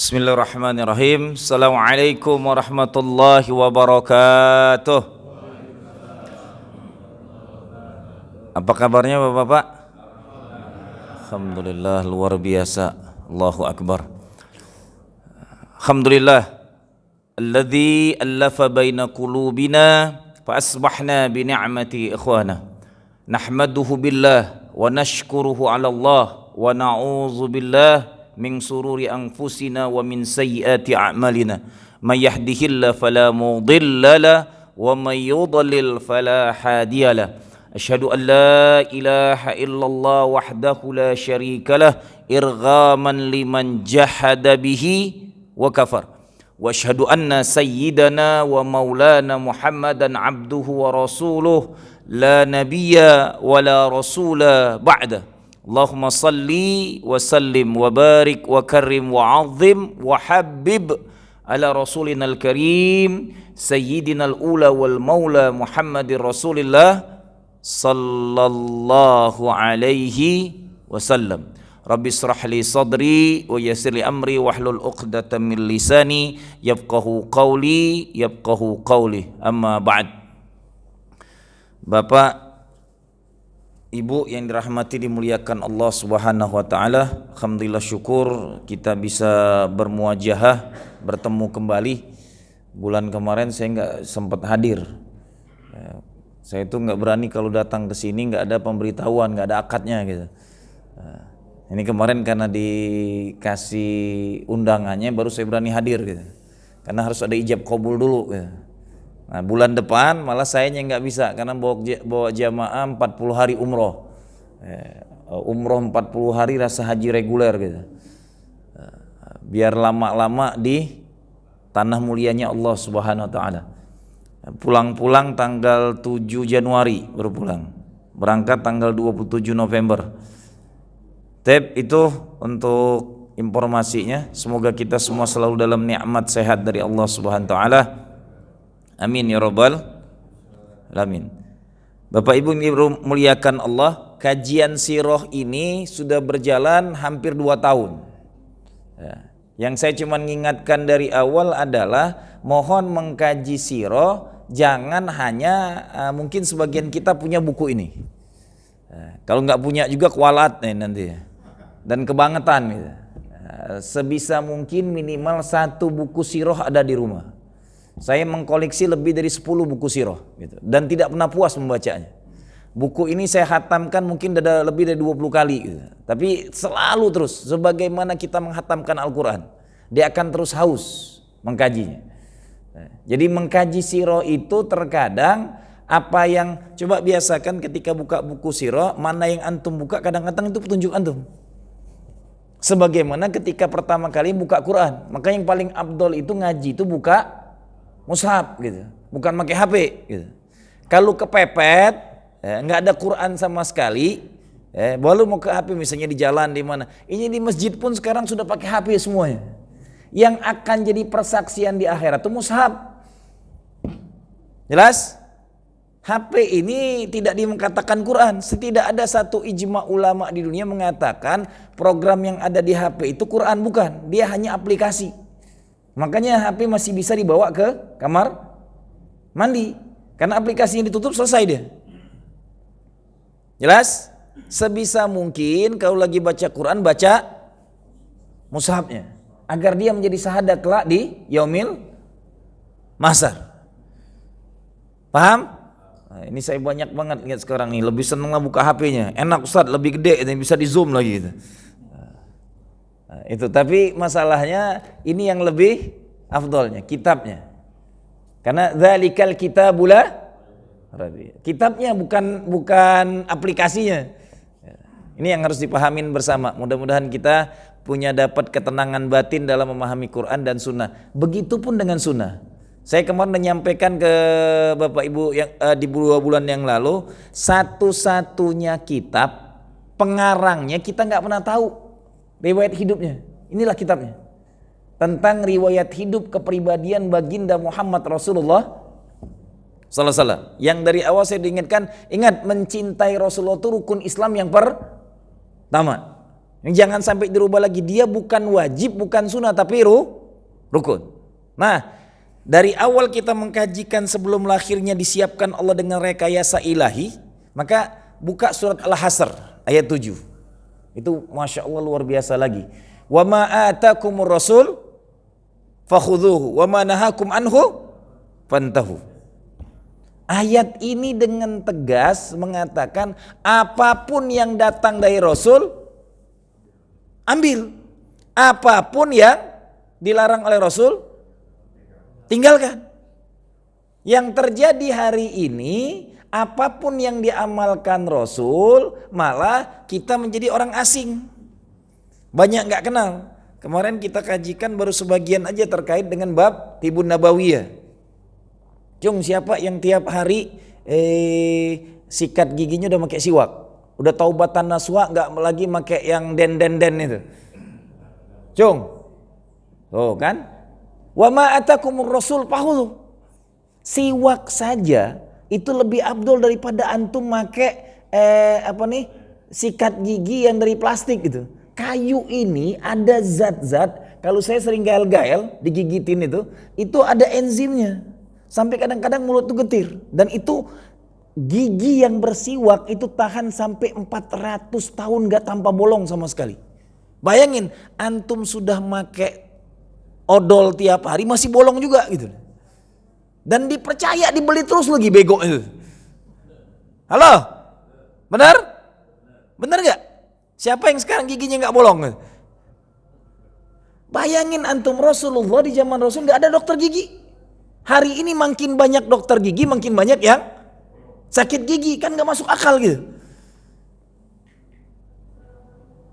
Bismillahirrahmanirrahim. Assalamualaikum warahmatullahi wabarakatuh. Apa kabarnya Bapak-bapak? Alhamdulillah, luar biasa. Allahu Akbar. Alhamdulillah alladzi allafa baina qulubina fa asbahna bi ni'mati ikhwana. Nahmaduhu billah wa nashkuruhu 'ala Allah wa na'udzu billah min sururi anfusina wa min sayyiati a'malina. May yahdihillahu fala mudilla lahu wa may yudlil fala hadiya lahu. Asyhadu an la ilaha illallah wahdahu la syarika lah irghaman liman jahada bihi wa kafar. Wa asyhadu anna sayyidana wa maulana Muhammadan abduhu wa rasuluh la nabiyya wa la rasula ba'da. Allahumma salli wa sallim wa barik wa karrim wa azim wa habib ala rasulina al-karim sayyidina al-ula wal maula Muhammadir Rasulillah sallallahu alaihi wasallam. Rabbi israh li sadri wa yassir li amri wahlul 'uqdatam min lisani yafqahu qawli amma ba'd. Bapak, Ibu yang dirahmati dimuliakan Allah Subhanahu wa taala, alhamdulillah syukur kita bisa bermuajahah, bertemu kembali. Bulan kemarin saya enggak sempat hadir. Saya itu enggak berani kalau datang ke sini enggak ada pemberitahuan, enggak ada akadnya gitu. Ini kemarin karena dikasih undangannya baru saya berani hadir gitu. Karena harus ada ijab qabul dulu gitu. Nah, bulan depan malah sayanya nggak bisa karena bawa jamaah 40 hari umroh. Umroh 40 hari rasa haji reguler gitu. Biar lama-lama di tanah mulianya Allah Subhanahu wa taala. Pulang-pulang tanggal 7 Januari baru pulang. Berangkat tanggal 27 November. Itu untuk informasinya. Semoga kita semua selalu dalam nikmat sehat dari Allah Subhanahu wa taala. Amin ya rabbal alamin. Bapak Ibu yang muliakan Allah, kajian sirah ini sudah berjalan hampir 2 tahun. Yang saya cuma mengingatkan dari awal adalah mohon mengkaji sirah, jangan hanya mungkin sebagian kita punya buku ini. Kalau nggak punya juga kualat nanti dan kebangetan gitu. Sebisa mungkin minimal 1 buku sirah ada di rumah. Saya mengkoleksi lebih dari 10 buku sirah gitu, dan tidak pernah puas membacanya. Buku ini saya khatamkan mungkin ada lebih dari 20 kali gitu. Tapi selalu terus sebagaimana kita menghatamkan Al-Quran, dia akan terus haus mengkajinya. Jadi mengkaji sirah itu terkadang apa yang coba biasakan ketika buka buku sirah, mana yang antum buka kadang-kadang itu petunjuk antum. Sebagaimana ketika pertama kali buka Quran, maka yang paling afdol itu ngaji itu buka mushaf gitu, bukan pakai HP gitu. Kalau kepepet, nggak ada Quran sama sekali, baru mau ke HP misalnya di jalan di mana. Ini di masjid pun sekarang sudah pakai HP semuanya. Yang akan jadi persaksian di akhirat itu mushaf. Jelas? HP ini tidak dikatakan Quran. Tidak ada satu ijma ulama di dunia mengatakan program yang ada di HP itu Quran, bukan. Dia hanya aplikasi. Makanya HP masih bisa dibawa ke kamar mandi karena aplikasinya ditutup, selesai dia. Jelas? Sebisa mungkin kalau lagi baca Quran, baca mushafnya agar dia menjadi syahadat kelak di yaumil mahsyar. Paham? Nah, ini saya banyak banget lihat sekarang nih, lebih seneng lah buka HP-nya. Enak Ustaz, lebih gede, bisa di zoom lagi gitu. Nah, itu tapi masalahnya ini yang lebih afdolnya kitabnya, karena dzalikal kitabula rabi, kitabnya bukan aplikasinya. Ini yang harus dipahamin bersama. Mudah-mudahan kita punya dapat ketenangan batin dalam memahami Quran dan Sunnah. Begitupun dengan Sunnah. Saya kemarin menyampaikan ke Bapak Ibu yang di 2 bulan yang lalu, satu-satunya kitab pengarangnya kita nggak pernah tahu riwayat hidupnya. Inilah kitabnya. Tentang riwayat hidup kepribadian baginda Muhammad Rasulullah sallallahu alaihi wasallam. Yang dari awal saya diingatkan, ingat mencintai Rasulullah itu rukun Islam yang pertama. Jangan sampai dirubah lagi. Dia bukan wajib, bukan sunnah, tapi rukun. Nah, dari awal kita mengkajikan sebelum lahirnya disiapkan Allah dengan rekayasa ilahi, maka buka surat Al-Hasr ayat 7. Itu Masya Allah luar biasa lagi. Wa ma atakumur rasul fakhudhuhu wa ma nahakum anhu fantahu. Ayat ini dengan tegas mengatakan apapun yang datang dari Rasul, ambil. Apapun yang dilarang oleh Rasul, tinggalkan. Yang terjadi hari ini, apapun yang diamalkan Rasul, malah kita menjadi orang asing. Banyak gak kenal. Kemarin kita kajikan baru sebagian aja terkait dengan bab Tibun Nabawiyah. Cung, siapa yang tiap hari sikat giginya udah pakai siwak, udah taubatan nasuha, nggak lagi pakai yang den itu. Cung, oh kan? Wa ma atakumur rasul fakhudhu. Siwak saja itu lebih abdul daripada antum pakai sikat gigi yang dari plastik gitu. Kayu ini ada zat-zat, kalau saya sering gael-gael digigitin itu ada enzimnya. Sampai kadang-kadang mulut tuh getir. Dan itu gigi yang bersiwak itu tahan sampai 400 tahun gak tanpa bolong sama sekali. Bayangin antum sudah make odol tiap hari masih bolong juga gitu. Dan dipercaya dibeli terus lagi bego itu. Halo? Benar? Benar gak? Siapa yang sekarang giginya gak bolong? Bayangin antum Rasulullah di zaman Rasul gak ada dokter gigi. Hari ini makin banyak dokter gigi, makin banyak yang sakit gigi, kan gak masuk akal gitu.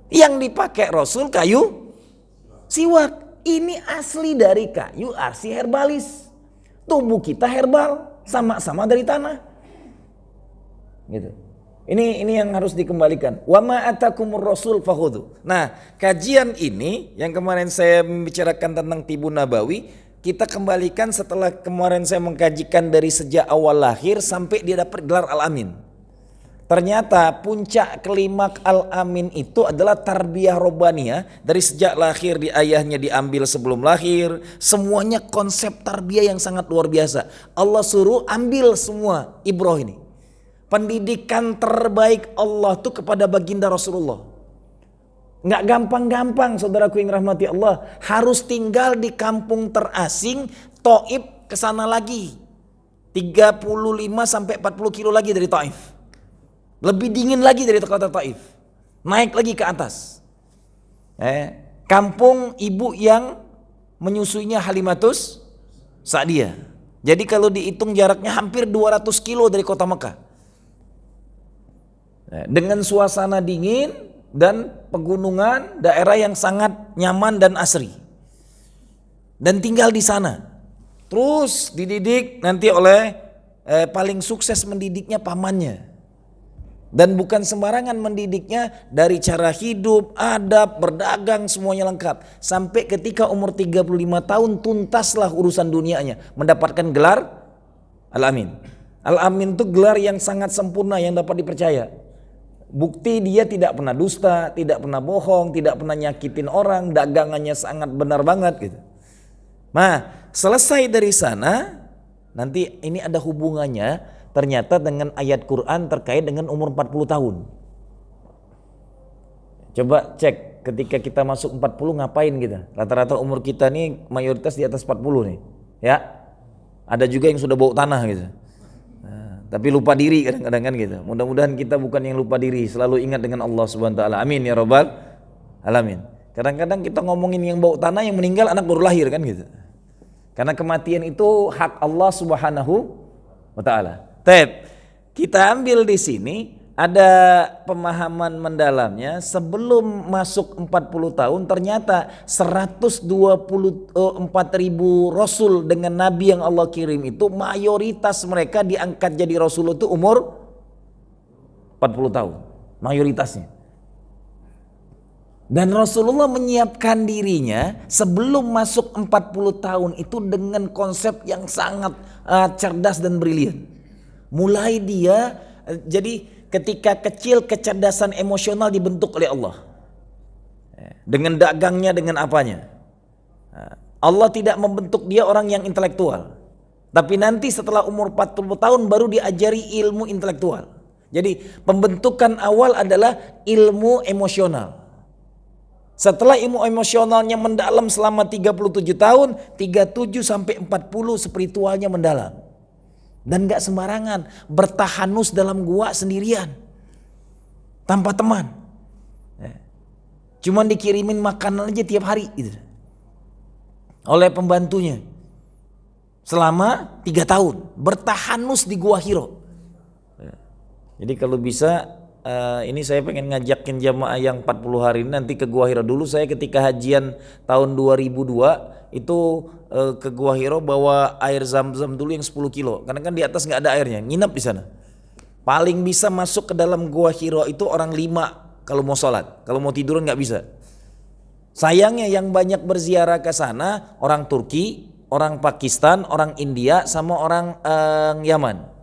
Yang dipakai Rasul kayu siwak. Ini asli dari kayu arsi herbalis. Tubuh kita herbal, sama-sama dari tanah. Gitu. Ini yang harus dikembalikan. Wa ma atakumur rasul fakhudhu. Nah, kajian ini yang kemarin saya membicarakan tentang Tibun Nabawi, kita kembalikan setelah kemarin saya mengkajikan dari sejak awal lahir sampai dia dapat gelar Al-Amin. Ternyata puncak klimaks Al-Amin itu adalah tarbiyah robbaniyah. Dari sejak lahir di ayahnya diambil sebelum lahir. Semuanya konsep tarbiyah yang sangat luar biasa. Allah suruh ambil semua Ibrah ini. Pendidikan terbaik Allah itu kepada baginda Rasulullah. Nggak gampang-gampang saudaraku yang rahmati Allah. Harus tinggal di kampung terasing, Taif kesana lagi 35 sampai 40 kilo lagi dari Taif. Lebih dingin lagi dari kota Taif. Naik lagi ke atas. Kampung ibu yang menyusuinya Halimatus Sa'diyah. Jadi kalau dihitung jaraknya hampir 200 kilo dari kota Mekah. Dengan suasana dingin dan pegunungan, daerah yang sangat nyaman dan asri. Dan tinggal di sana. Terus dididik nanti oleh paling sukses mendidiknya pamannya. Dan bukan sembarangan mendidiknya, dari cara hidup, adab, berdagang semuanya lengkap. Sampai ketika umur 35 tahun tuntaslah urusan dunianya, mendapatkan gelar Al-Amin. Al-Amin itu gelar yang sangat sempurna yang dapat dipercaya. Bukti dia tidak pernah dusta, tidak pernah bohong, tidak pernah nyakitin orang, dagangannya sangat benar banget gitu. Nah, selesai dari sana, nanti ini ada hubungannya ternyata dengan ayat Quran terkait dengan umur 40 tahun. Coba cek ketika kita masuk 40 ngapain kita? Rata-rata umur kita nih mayoritas di atas 40 nih. Ya. Ada juga yang sudah bau tanah gitu. Tapi lupa diri kadang-kadang kan gitu. Mudah-mudahan kita bukan yang lupa diri, selalu ingat dengan Allah Subhanahu wa taala. Amin ya rabbal alamin. Kadang-kadang kita ngomongin yang bau tanah, yang meninggal anak baru lahir kan gitu. Karena kematian itu hak Allah Subhanahu wa taala. Kita ambil di sini ada pemahaman mendalamnya. Sebelum masuk 40 tahun ternyata 124.000 rasul dengan nabi yang Allah kirim itu mayoritas mereka diangkat jadi rasul itu umur 40 tahun mayoritasnya. Dan Rasulullah menyiapkan dirinya sebelum masuk 40 tahun itu dengan konsep yang sangat cerdas dan brilian. Mulai dia jadi ketika kecil kecerdasan emosional dibentuk oleh Allah. dengan dagangnya, dengan apanya. Allah tidak membentuk dia orang yang intelektual, tapi nanti setelah umur 40 tahun baru diajari ilmu intelektual. Jadi pembentukan awal adalah ilmu emosional. Setelah ilmu emosionalnya mendalam selama 37 tahun, 37 sampai 40 spiritualnya mendalam. Dan gak sembarangan bertahanus dalam gua sendirian, tanpa teman. Cuman dikirimin makanan aja tiap hari gitu, oleh pembantunya. Selama 3 tahun bertahanus di Gua Hiro. Jadi kalau bisa ini saya pengen ngajakin jamaah yang 40 hari ini nanti ke Gua Hiro. Dulu saya ketika hajian tahun 2002 itu ke Gua Hiro bawa air zam-zam dulu yang 10 kilo. Karena kan di atas nggak ada airnya, nginep di sana. Paling bisa masuk ke dalam Gua Hiro itu orang 5 kalau mau sholat. Kalau mau tiduran nggak bisa. Sayangnya yang banyak berziarah ke sana orang Turki, orang Pakistan, orang India, sama orang Yaman.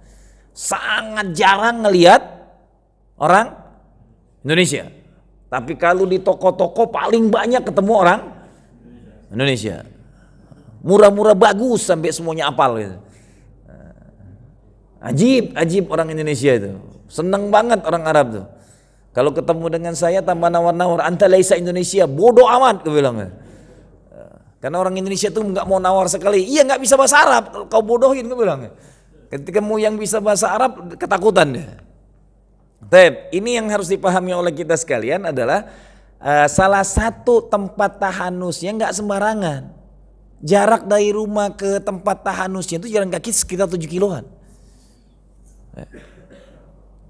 Sangat jarang ngelihat orang Indonesia. Tapi kalau di toko-toko paling banyak ketemu orang Indonesia. Murah-murah bagus sampai semuanya apal gitu. Ajib orang Indonesia itu. Seneng banget orang Arab tuh. Kalau ketemu dengan saya tambah nawar-nawar, anta laisa Indonesia, bodoh amat, gue bilang. Karena orang Indonesia tuh nggak mau nawar sekali. Iya nggak bisa bahasa Arab, kau bodohin, gue bilang. Ketika mau yang bisa bahasa Arab ketakutan dia. Ini yang harus dipahami oleh kita sekalian adalah salah satu tempat tahanusnya nggak sembarangan. Jarak dari rumah ke tempat tahanusnya itu jalan kaki sekitar 7 kiloan.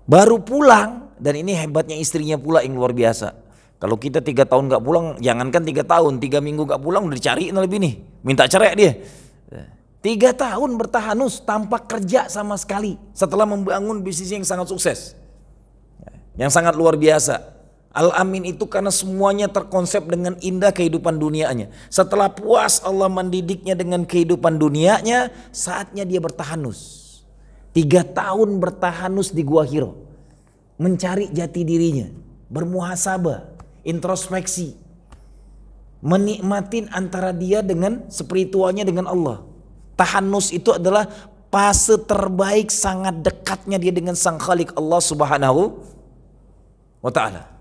Baru pulang, dan ini hebatnya istrinya pula yang luar biasa. Kalau kita 3 tahun nggak pulang, jangankan 3 tahun, 3 minggu nggak pulang udah dicariin lebih nih, minta cerai dia. 3 tahun bertahanus tanpa kerja sama sekali setelah membangun bisnis yang sangat sukses, yang sangat luar biasa. Al-Amin itu karena semuanya terkonsep dengan indah kehidupan dunianya. Setelah puas Allah mendidiknya dengan kehidupan dunianya, saatnya dia bertahanus. 3 tahun bertahanus di Gua Hiro, mencari jati dirinya, bermuhasabah, introspeksi, menikmatin antara dia dengan spiritualnya dengan Allah. Tahanus itu adalah fase terbaik, sangat dekatnya dia dengan Sang Khalik Allah Subhanahu wa Ta'ala.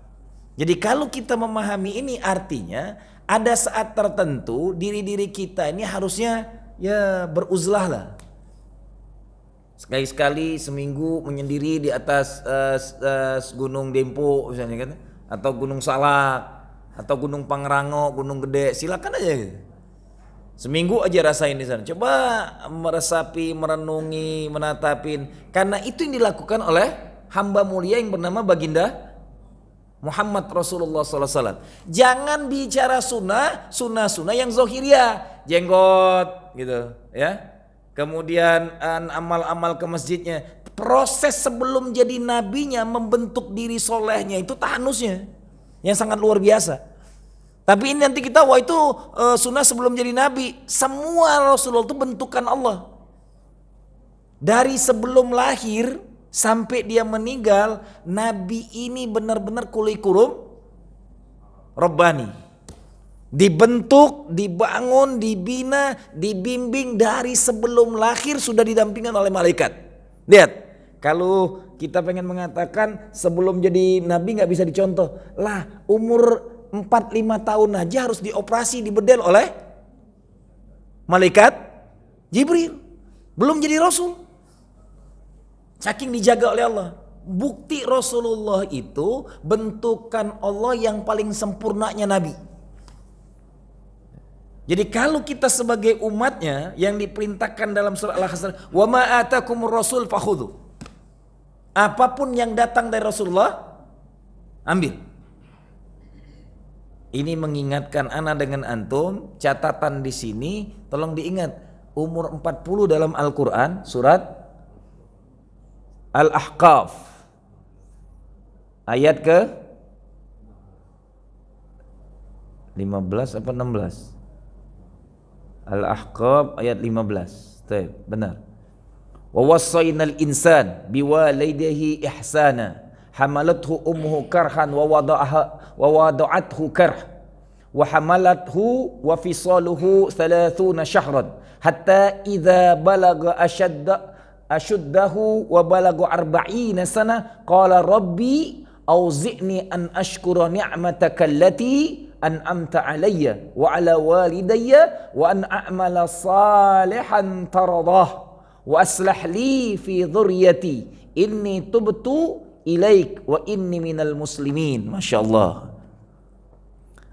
Jadi kalau kita memahami ini, artinya ada saat tertentu diri-diri kita ini harusnya ya beruzlah lah. Sekali-sekali seminggu menyendiri di atas Gunung Dempo misalnya kan, atau Gunung Salak, atau Gunung Pangrango, Gunung Gede, silakan aja gitu. Seminggu aja rasain di sana. Coba meresapi, merenungi, menatapin. Karena itu yang dilakukan oleh hamba mulia yang bernama Baginda Muhammad Rasulullah SAW. Jangan bicara sunnah yang zohiriyah, jenggot gitu ya. Kemudian amal-amal ke masjidnya. Proses sebelum jadi nabinya, membentuk diri solehnya itu tahanusnya yang sangat luar biasa. Tapi ini nanti kita wah itu sunnah sebelum jadi nabi. Semua Rasulullah itu bentukan Allah. Dari sebelum lahir sampai dia meninggal, nabi ini benar-benar kulikurum Rabbani. Dibentuk, dibangun, dibina, dibimbing dari sebelum lahir sudah didampingkan oleh malaikat. Lihat, kalau kita pengen mengatakan sebelum jadi nabi nggak bisa dicontoh. Lah, umur 4-5 tahun aja harus dioperasi, dibedel oleh malaikat Jibril. Belum jadi rasul. Saking dijaga oleh Allah. Bukti Rasulullah itu bentukan Allah yang paling sempurnanya nabi. Jadi kalau kita sebagai umatnya yang diperintahkan dalam surah Al-Hasr, wa ma atakumur rasul fakhudhu. Apapun yang datang dari Rasulullah, ambil. Ini mengingatkan ana dengan antum, catatan di sini tolong diingat, umur 40 dalam Al-Qur'an surat Al-Ahqaf ayat ke 15 apa 16? Al-Ahqaf ayat 15. Baik, benar. Wa wassaynal insan biwalidayhi ihsana hamalathu ummuhu karhan wa wada'athu karh wa hamalathu wa fisaluhu 30 syahran hatta idza balagha ashuddahu wa balagha 40 sana qala rabbi auzi'ni an ashkura ni'mataka allati an'amta alayya wa ala walidayya wa an a'mala salihan taradah wa aslah li fi dhurriyyati inni tubtu ilaik wa inni minal muslimin. Masya Allah,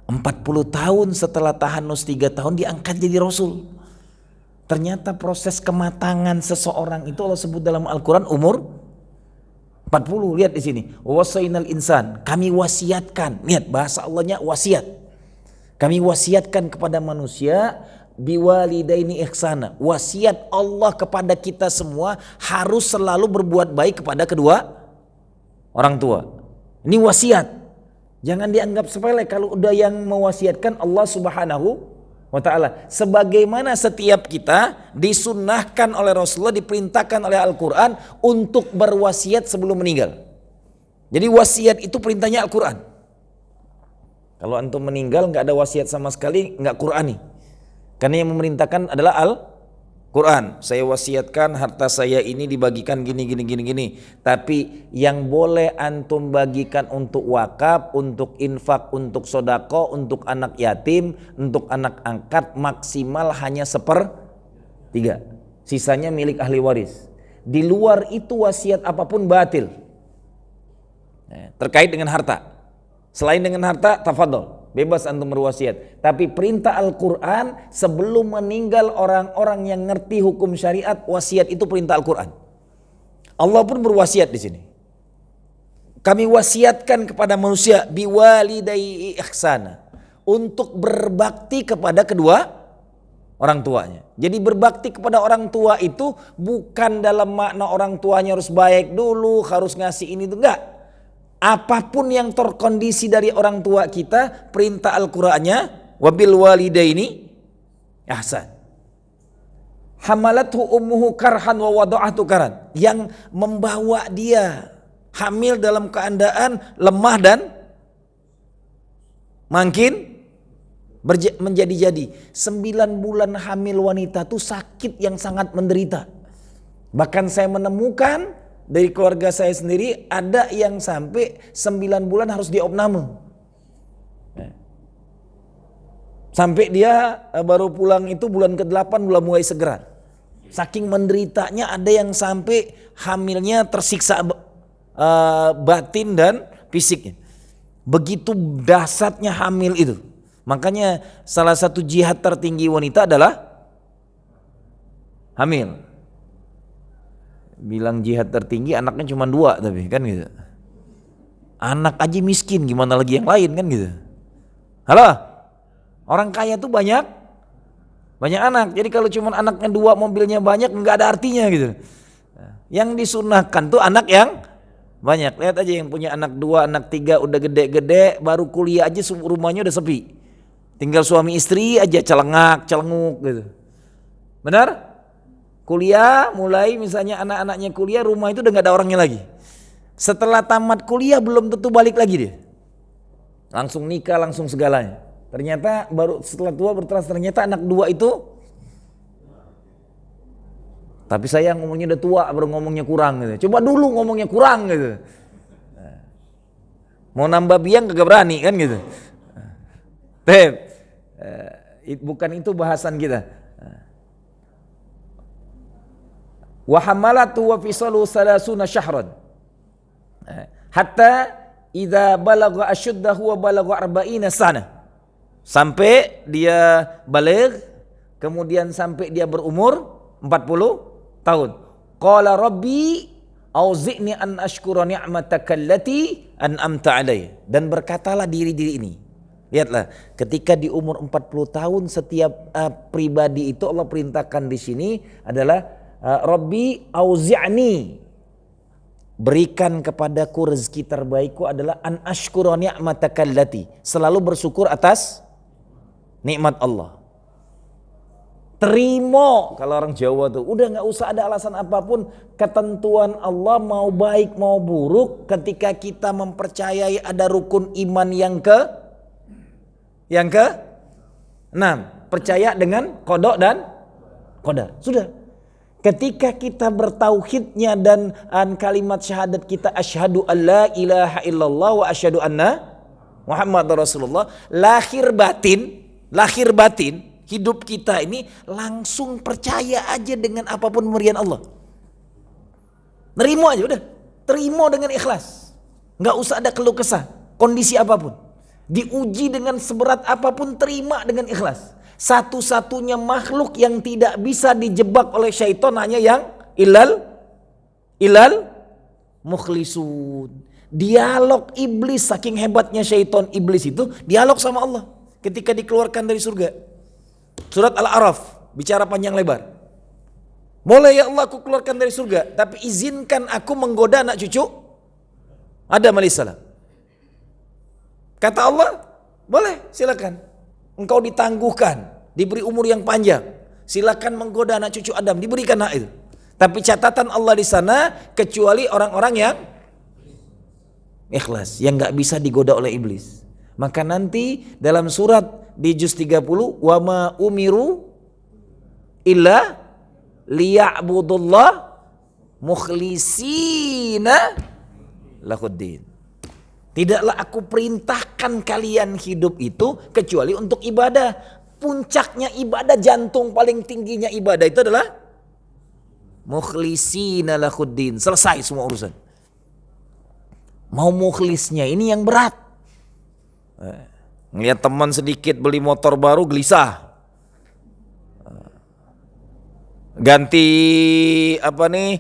40 tahun setelah tahanus 3 tahun diangkat jadi Rasul. Ternyata proses kematangan seseorang itu Allah sebut dalam Al-Quran umur 40. Lihat di sini, wasainal insan, kami wasiatkan. Lihat bahasa Allahnya wasiat. Kami wasiatkan kepada manusia biwalidaini ihsana. Wasiat Allah kepada kita semua harus selalu berbuat baik kepada kedua orang tua. Ini wasiat. Jangan dianggap sepele kalau udah yang mewasiatkan Allah Subhanahu wa ta'ala. Sebagaimana setiap kita disunnahkan oleh Rasulullah, diperintahkan oleh Al-Quran untuk berwasiat sebelum meninggal. Jadi wasiat itu perintahnya Al-Quran. Kalau antum meninggal nggak ada wasiat sama sekali, nggak Qurani. Karena yang memerintahkan adalah Al-Quran. Saya wasiatkan harta saya ini dibagikan gini. Tapi yang boleh antum bagikan untuk wakaf, untuk infak, untuk sodako, untuk anak yatim, untuk anak angkat maksimal hanya 1/3. Sisanya milik ahli waris. Di luar itu wasiat apapun batil. Terkait dengan harta. Selain dengan harta, tafadhol, bebas antum berwasiat. Tapi perintah Al-Quran sebelum meninggal orang-orang yang ngerti hukum syariat, wasiat itu perintah Al-Quran. Allah pun berwasiat di sini. Kami wasiatkan kepada manusia biwalidai ihsana, untuk berbakti kepada kedua orang tuanya. Jadi berbakti kepada orang tua itu bukan dalam makna orang tuanya harus baik dulu, harus ngasih ini, itu enggak. Apapun yang terkondisi dari orang tua kita, perintah Al-Qur'annya wabil walidaini ihsan. Hamalathu ummuhu karhan wa wada'athu karhan, yang membawa dia hamil dalam keadaan lemah dan makin menjadi-jadi. 9 bulan hamil wanita itu sakit yang sangat menderita. Bahkan saya menemukan dari keluarga saya sendiri ada yang sampai 9 bulan harus diopname. Sampai dia baru pulang itu bulan ke-8 mulai segeran. Saking menderitanya, ada yang sampai hamilnya tersiksa batin dan fisiknya. Begitu dahsyatnya hamil itu. Makanya salah satu jihad tertinggi wanita adalah hamil. Bilang jihad tertinggi, anaknya cuma 2 tapi kan gitu. Anak aja miskin, gimana lagi yang lain kan gitu. Halo, orang kaya tuh banyak anak. Jadi kalau cuma anaknya 2, mobilnya banyak, nggak ada artinya gitu. Yang disunahkan tuh anak yang banyak. Lihat aja yang punya anak 2, anak 3 udah gede-gede, baru kuliah aja rumahnya udah sepi. Tinggal suami istri aja celenguk gitu. Benar? Kuliah mulai misalnya anak-anaknya kuliah, rumah itu udah gak ada orangnya lagi. Setelah tamat kuliah belum tentu balik lagi dia. Langsung nikah, langsung segalanya. Ternyata baru setelah tua ternyata anak 2 itu, tapi saya ngomongnya udah tua baru ngomongnya kurang gitu. Coba dulu ngomongnya kurang gitu. Mau nambah biang kagak berani kan gitu. Bukan itu bahasan kita. Wa hamalatu wa fisalu 30 syahran hatta idza balagha ashuddahu wa balagha 40 sana, sampai dia baligh, kemudian sampai dia berumur 40 tahun. Qala rabbi auzi'ni an ashkura ni'mataka allati an'amta alayya, dan berkatalah diri-diri ini. Lihatlah, ketika di umur 40 tahun setiap pribadi itu Allah perintahkan di sini adalah Rabbi auzi'ni, berikan kepadaku rezeki terbaikku adalah an ashkura ni'mataka allati, selalu bersyukur atas nikmat Allah. Terima, kalau orang Jawa tuh udah nggak usah ada alasan apapun, ketentuan Allah mau baik mau buruk, ketika kita mempercayai ada rukun iman yang Yang ke 6, percaya dengan qada dan qadar. Sudah. Ketika kita bertauhidnya dan kalimat syahadat kita asyhadu alla ilaha illallah wa asyhadu anna Muhammadar Rasulullah, lahir batin hidup kita ini langsung percaya aja dengan apapun pemberian Allah. Nerima aja udah. Terima dengan ikhlas. Enggak usah ada keluh kesah, kondisi apapun. Diuji dengan seberat apapun, terima dengan ikhlas. Satu-satunya makhluk yang tidak bisa dijebak oleh syaitan hanya yang ilal mukhlisun. Dialog iblis, saking hebatnya syaitan iblis itu dialog sama Allah ketika dikeluarkan dari surga. Surat Al-A'raf bicara panjang lebar. Boleh ya Allah aku keluarkan dari surga, tapi izinkan aku menggoda anak cucu Adam alaihissalam. Kata Allah, boleh silakan. Engkau ditangguhkan, diberi umur yang panjang. Silakan menggoda anak cucu Adam, diberikan hak itu. Tapi catatan Allah di sana kecuali orang-orang yang ikhlas, yang nggak bisa digoda oleh iblis. Maka nanti dalam surat di juz 30, wa ma umiru illa liya'budullah mukhlisina lahuddin. Tidaklah aku perintahkan kalian hidup itu kecuali untuk ibadah. Puncaknya ibadah, jantung paling tingginya ibadah itu adalah mukhlisina lahuddin. Selesai semua urusan. Mau mukhlisnya ini yang berat. Ngelihat teman sedikit beli motor baru gelisah. Ganti apa nih?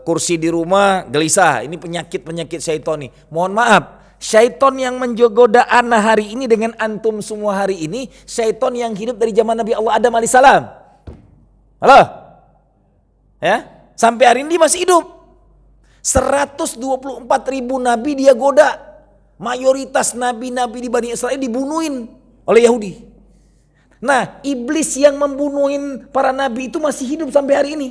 Kursi di rumah gelisah. Ini penyakit syaitan nih. Mohon maaf, syaitan yang menjogoda ana hari ini dengan antum semua hari ini, syaitan yang hidup dari zaman Nabi Allah Adam alaihissalam. Halo? Ya, sampai hari ini dia masih hidup. 124.000 nabi dia goda. Mayoritas nabi-nabi di Bani Israel dibunuhin oleh Yahudi. Nah, iblis yang membunuhin para nabi itu masih hidup sampai hari ini.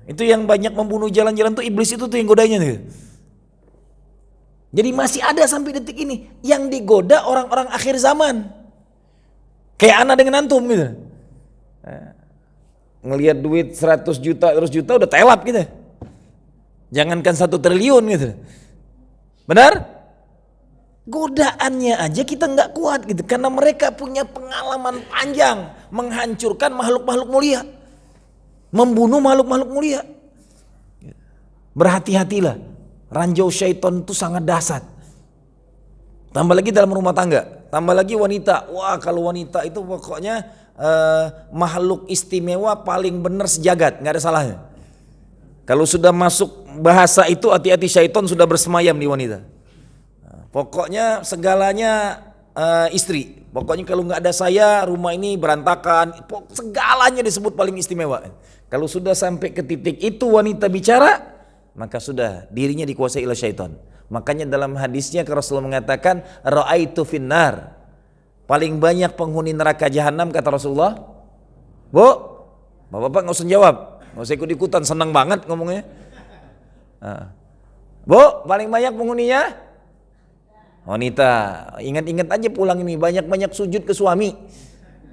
Itu yang banyak membunuh jalan-jalan tuh iblis itu tuh yang godanya tuh. Jadi masih ada sampai detik ini yang digoda orang-orang akhir zaman. Kayak ana dengan antum gitu. Ngelihat duit 100 juta udah telap gitu. Jangankan 1 triliun gitu. Benar? Godaannya aja kita nggak kuat gitu karena mereka punya pengalaman panjang menghancurkan makhluk-makhluk mulia. Membunuh makhluk-makhluk mulia. Berhati-hatilah. Ranjau syaitan itu sangat dahsyat. Tambah lagi dalam rumah tangga. Tambah lagi wanita. Wah, kalau wanita itu pokoknya makhluk istimewa paling benar sejagat. Nggak ada salahnya. Kalau sudah masuk bahasa itu, hati-hati, syaitan sudah bersemayam di wanita. Pokoknya segalanya istri. Pokoknya kalau nggak ada saya, rumah ini berantakan. Segalanya disebut paling istimewa. Kalau sudah sampai ke titik itu wanita bicara, maka sudah dirinya dikuasai oleh syaitan. Makanya dalam hadisnya Rasulullah mengatakan, ra'aitu finnar. Paling banyak penghuni neraka jahanam kata Rasulullah. Bu, bapak-bapak nggak usah jawab, nggak usah ikut-ikutan, senang banget ngomongnya. Bu, paling banyak penghuninya wanita. Ingat-ingat aja pulang ini, banyak-banyak sujud ke suami.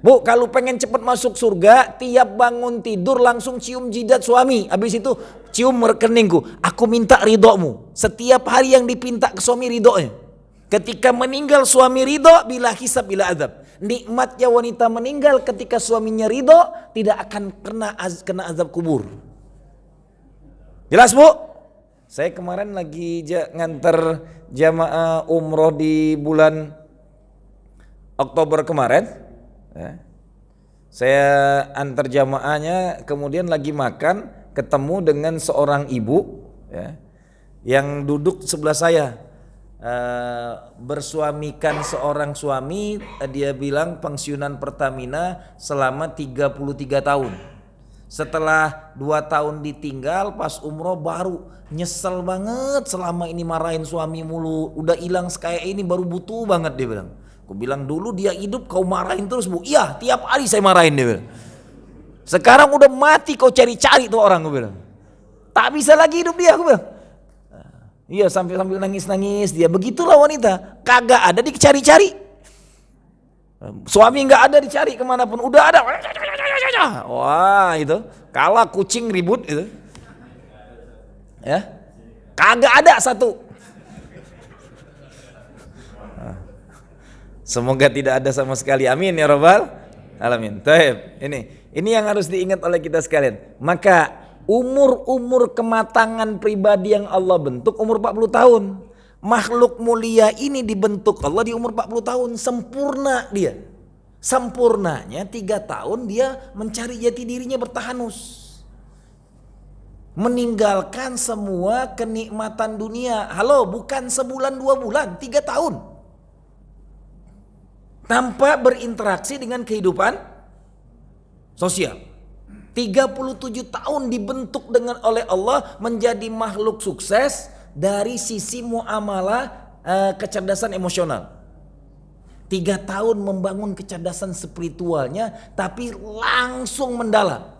Bu, kalau pengen cepat masuk surga, tiap bangun tidur langsung cium jidat suami. Habis itu cium rekeningku. Aku minta ridhomu. Setiap hari yang dipinta ke suami ridhonya. Ketika meninggal suami ridho, bila hisab bila azab. Nikmatnya wanita meninggal ketika suaminya ridho, tidak akan kena azab kubur. Jelas, Bu? Saya kemarin lagi nganter jamaah umroh di bulan Oktober kemarin. Ya. Saya antar jamaahnya, kemudian lagi makan, ketemu dengan seorang ibu ya, yang duduk sebelah saya, bersuamikan seorang suami. Dia bilang pensiunan Pertamina selama 33 tahun. Setelah 2 tahun ditinggal, pas umroh baru nyesel banget, selama ini marahin suami mulu, udah hilang kayak ini baru butuh banget, dia bilang. Aku bilang dulu dia hidup kau marahin terus, Bu. Iya, tiap hari saya marahin, dia bilang. Sekarang udah mati kau cari-cari tuh orang, aku bilang. Tak bisa lagi hidup dia, aku bilang. Iya, sambil nangis-nangis dia. Begitulah wanita, kagak ada dicari-cari. Suami nggak ada dicari kemanapun, udah ada. Wah itu, kalah kucing ribut itu. Ya, kagak ada satu. Semoga tidak ada sama sekali. Amin ya rabbal alamin. Taib. Ini yang harus diingat oleh kita sekalian. Maka umur kematangan pribadi yang Allah bentuk umur 40 tahun. Makhluk mulia ini dibentuk Allah di umur 40 tahun. Sempurna dia. Sempurnanya 3 tahun dia mencari jati dirinya, bertahanus. Meninggalkan semua kenikmatan dunia. Halo, bukan sebulan 2 bulan, 3 tahun. Tanpa berinteraksi dengan kehidupan sosial. 37 tahun dibentuk oleh Allah menjadi makhluk sukses dari sisi muamalah kecerdasan emosional. 3 tahun membangun kecerdasan spiritualnya, tapi langsung mendalam.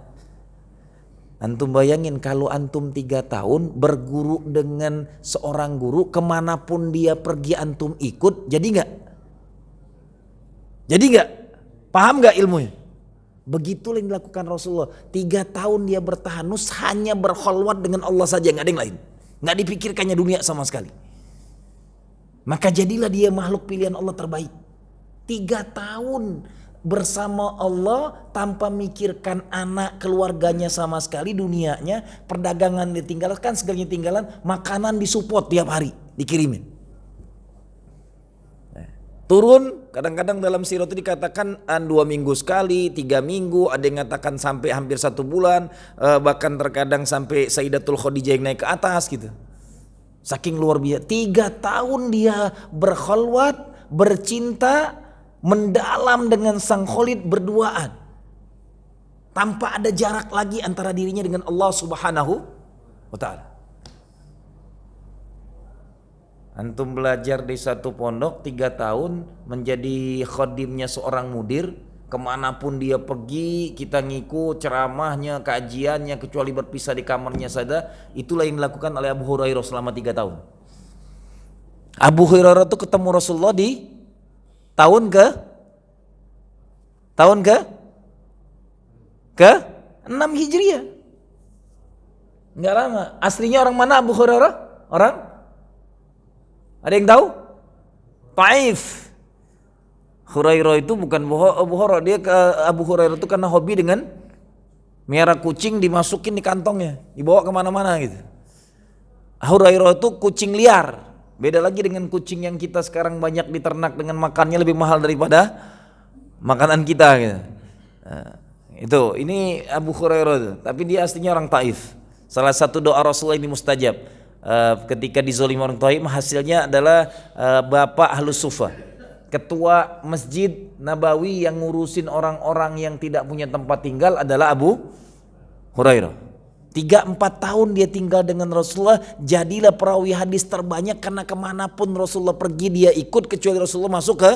Antum bayangin kalau antum 3 tahun berguru dengan seorang guru, kemanapun dia pergi antum ikut, jadi nggak? Jadi nggak? Paham nggak ilmunya? Begitulah yang dilakukan Rasulullah. 3 tahun dia bertahanus hanya berkholwat dengan Allah saja, nggak ada yang lain. Nggak dipikirkannya dunia sama sekali. Maka jadilah dia makhluk pilihan Allah terbaik. 3 tahun bersama Allah tanpa mikirkan anak, keluarganya sama sekali, dunianya, perdagangan ditinggalkan, segalanya tinggalan, makanan disupport tiap hari, dikirimin. Turun, kadang-kadang dalam sirah itu dikatakan 2 minggu sekali, 3 minggu, ada yang mengatakan sampai hampir 1 bulan, bahkan terkadang sampai Sayyidatul Khadijah yang naik ke atas gitu. Saking luar biasa, 3 tahun dia berkholwat, bercinta, mendalam dengan sang Khalid berduaan. Tanpa ada jarak lagi antara dirinya dengan Allah Subhanahu wa ta'ala. Antum belajar di satu pondok 3 tahun menjadi khodimnya seorang mudir, kemanapun dia pergi kita ngikut ceramahnya, kajiannya, kecuali berpisah di kamarnya saja. Itulah yang dilakukan oleh Abu Hurairah selama 3 tahun. Abu Hurairah itu ketemu Rasulullah di tahun ke 6 Hijriah. Enggak lama. Aslinya orang mana Abu Hurairah? Orang? Ada yang tahu? Taif. Hurairah itu bukan Abu Hurairah, dia ke Abu Hurairah itu karena hobi dengan miara kucing, dimasukin di kantongnya, dibawa kemana-mana gitu. Hurairah itu kucing liar, beda lagi dengan kucing yang kita sekarang banyak diternak dengan makannya lebih mahal daripada makanan kita gitu. Ini Abu Hurairah itu, tapi dia aslinya orang Taif. Salah satu doa Rasulullah ini mustajab. Ketika dizolimi orang Taif, hasilnya adalah Bapak Ahlus Sufa, ketua Masjid Nabawi yang ngurusin orang-orang yang tidak punya tempat tinggal adalah Abu Hurairah. 3-4 tahun dia tinggal dengan Rasulullah, jadilah perawi hadis terbanyak karena kemanapun Rasulullah pergi dia ikut, kecuali Rasulullah masuk ke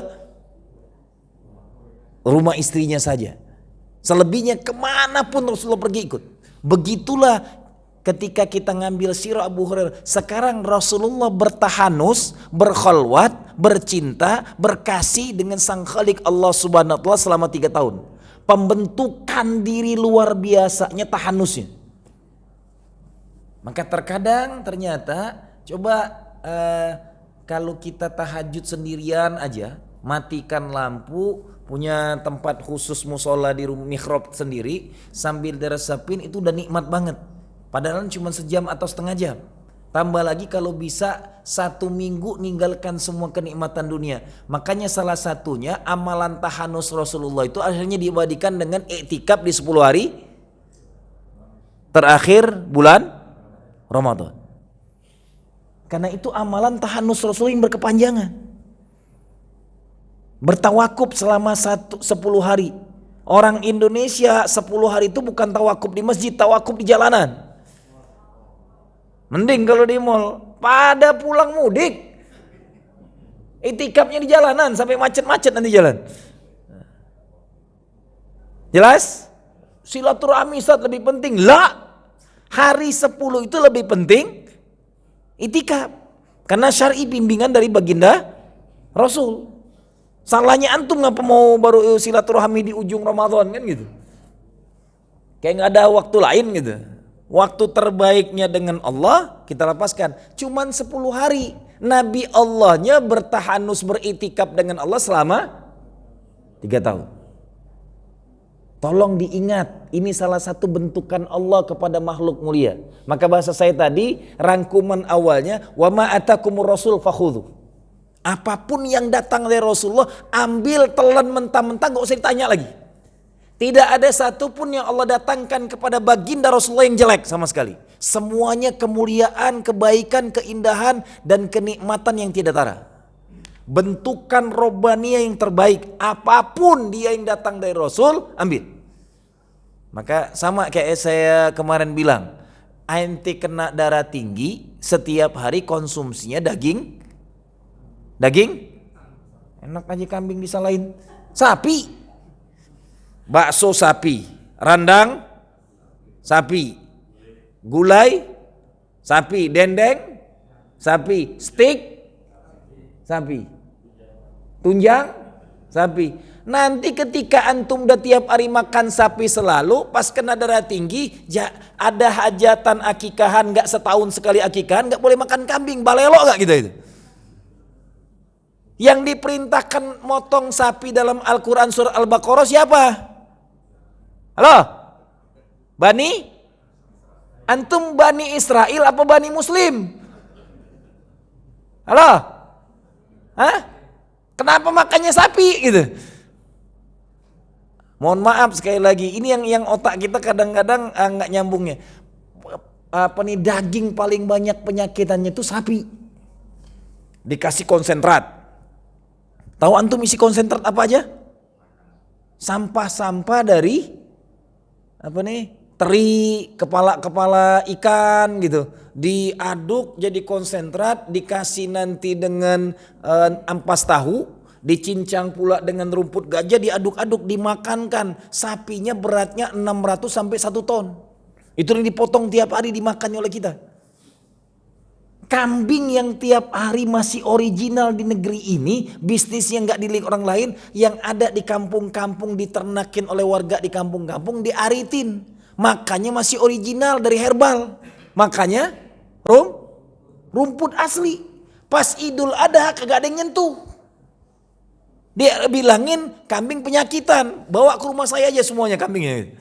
rumah istrinya saja. Selebihnya kemanapun Rasulullah pergi ikut. Begitulah ketika kita ngambil sirah Abu Hurairah. Sekarang Rasulullah bertahanus, berkholwat, bercinta, berkasih dengan sang Khalik Allah Subhanahu wa ta'ala selama 3 tahun. Pembentukan diri luar biasanya tahanusnya. Maka terkadang ternyata coba kalau kita tahajud sendirian aja, matikan lampu, punya tempat khusus musola di mihrab sendiri, sambil diresepin, itu udah nikmat banget. Padahal cuma sejam atau setengah jam. Tambah lagi kalau bisa 1 minggu ninggalkan semua kenikmatan dunia. Makanya salah satunya amalan tahanus Rasulullah itu akhirnya diabadikan dengan iktikaf di 10 hari terakhir bulan Ramadan. Karena itu amalan tahanus Rasulullah yang berkepanjangan. Bertawakuf selama 10 hari. Orang Indonesia 10 hari itu bukan tawakuf di masjid, tawakuf di jalanan. Mending kalau di mall, pada pulang mudik, itikafnya di jalanan sampai macet-macet nanti jalan. Jelas? Silaturahmi Ustaz lebih penting. Lah, hari 10 itu lebih penting itikaf. Karena syar'i bimbingan dari baginda Rasul. Salahnya antum ngapa mau baru silaturahmi di ujung Ramadan kan gitu. Kayak nggak ada waktu lain gitu. Waktu terbaiknya dengan Allah kita lepaskan. Cuman 10 hari. Nabi Allahnya bertahanus beritikaf dengan Allah selama 3 tahun. Tolong diingat, ini salah satu bentukan Allah kepada makhluk mulia. Maka bahasa saya tadi, rangkuman awalnya, wa ma atakumur rasul fakhudhu. Apapun yang datang dari Rasulullah, ambil, telan mentah-mentah, gak usah ditanya lagi. Tidak ada satupun yang Allah datangkan kepada baginda Rasulullah yang jelek sama sekali. Semuanya kemuliaan, kebaikan, keindahan, dan kenikmatan yang tidak tara. Bentukan robania yang terbaik, apapun dia yang datang dari Rasul, ambil. Maka sama kayak saya kemarin bilang, ente kena darah tinggi, setiap hari konsumsinya daging, enak aja kambing disalahin, sapi, bakso sapi, randang sapi, gulai sapi, dendeng sapi, steak sapi, tunjang sapi. Nanti ketika antum udah tiap hari makan sapi selalu, pas kena darah tinggi, ada hajatan akikahan, gak setahun sekali akikahan, gak boleh makan kambing, balelo gak kita itu? Yang diperintahkan motong sapi dalam Al-Quran surah Al-Baqarah siapa? Halo? Bani? Antum Bani Israel apa Bani Muslim? Halo? Hah? Kenapa makannya sapi gitu? Mohon maaf sekali lagi, ini yang otak kita kadang-kadang nggak nyambungnya. Apa nih, daging paling banyak penyakitannya itu sapi. Dikasih konsentrat. Tahu antum isi konsentrat apa aja? Sampah-sampah dari apa nih? Teri, kepala ikan gitu. Diaduk jadi konsentrat, dikasih nanti dengan ampas tahu, dicincang pula dengan rumput gajah, diaduk-aduk, dimakankan. Sapinya beratnya 600 sampai 1 ton. Itu yang dipotong tiap hari dimakan oleh kita. Kambing yang tiap hari masih original di negeri ini, bisnis yang gak dilihat orang lain, yang ada di kampung-kampung diternakin oleh warga di kampung-kampung, diaritin. Makanya masih original dari herbal. Makanya rumput asli. Pas Idul Adha kagak ada yang nyentuh. Dia bilangin kambing penyakitan, bawa ke rumah saya aja semuanya kambingnya.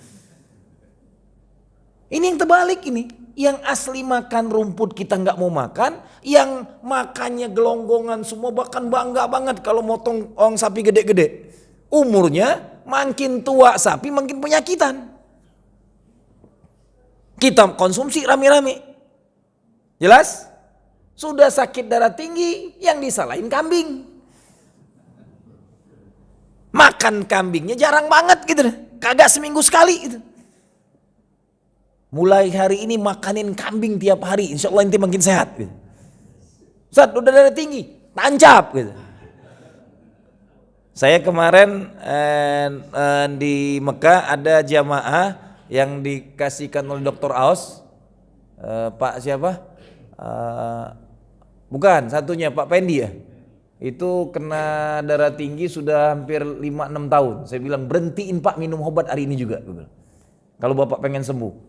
Ini yang terbalik ini. Yang asli makan rumput kita nggak mau makan, yang makannya gelonggongan semua, bahkan bangga banget kalau motong sapi gede-gede. Umurnya makin tua sapi makin penyakitan. Kita konsumsi rame-rame. Jelas? Sudah sakit darah tinggi, yang disalahin kambing. Makan kambingnya jarang banget gitu, kagak seminggu sekali gitu. Mulai hari ini makanin kambing tiap hari, insya Allah nanti makin sehat gitu. Ustaz udah darah tinggi, tancap gitu. Saya kemarin di Mekah ada jamaah yang dikasihkan oleh Dr. Aus, Pak siapa? Bukan, satunya Pak Pendi ya. Itu kena darah tinggi sudah hampir 5-6 tahun. Saya bilang berhentiin Pak minum obat hari ini juga. Kalau Bapak pengen sembuh.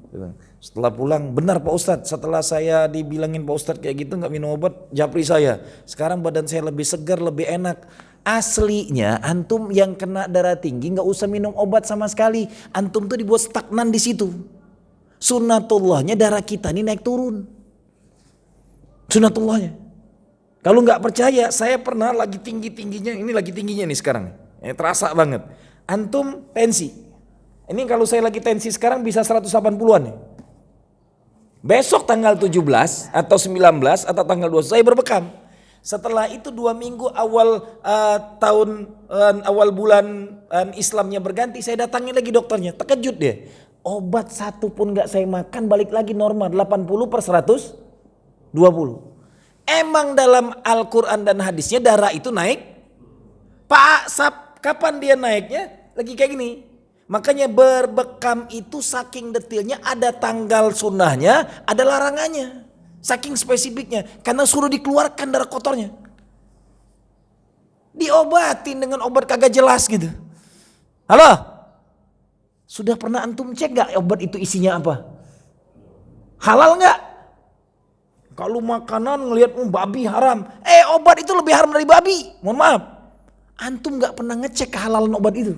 Setelah pulang, benar Pak Ustadz, setelah saya dibilangin Pak Ustadz kayak gitu gak minum obat, japri saya. Sekarang badan saya lebih segar, lebih enak. Aslinya antum yang kena darah tinggi gak usah minum obat sama sekali. Antum tuh dibuat stagnan di situ. Sunnatullahnya darah kita ini naik turun. Sunnatullahnya. Kalau gak percaya, saya pernah lagi tinggi-tingginya, ini lagi tingginya nih sekarang. Terasa banget. Antum tensi. Ini kalau saya lagi tensi sekarang bisa 180-an nih. Besok tanggal 17 atau 19 atau tanggal 20 saya berbekam. Setelah itu 2 minggu awal awal bulan Islamnya berganti, saya datangin lagi dokternya. Terkejut dia. Obat satu pun gak saya makan, balik lagi normal 80/120. Emang dalam Al-Quran dan hadisnya darah itu naik. Pak, kapan dia naiknya? Lagi kayak gini. Makanya berbekam itu saking detailnya, ada tanggal sunnahnya, ada larangannya. Saking spesifiknya, karena suruh dikeluarkan darah kotornya. Diobatin dengan obat kagak jelas gitu. Halo? Sudah pernah antum cek gak obat itu isinya apa? Halal gak? Kalau makanan ngelihat babi haram. Obat itu lebih haram dari babi. Mohon maaf. Antum gak pernah ngecek kehalalan obat itu.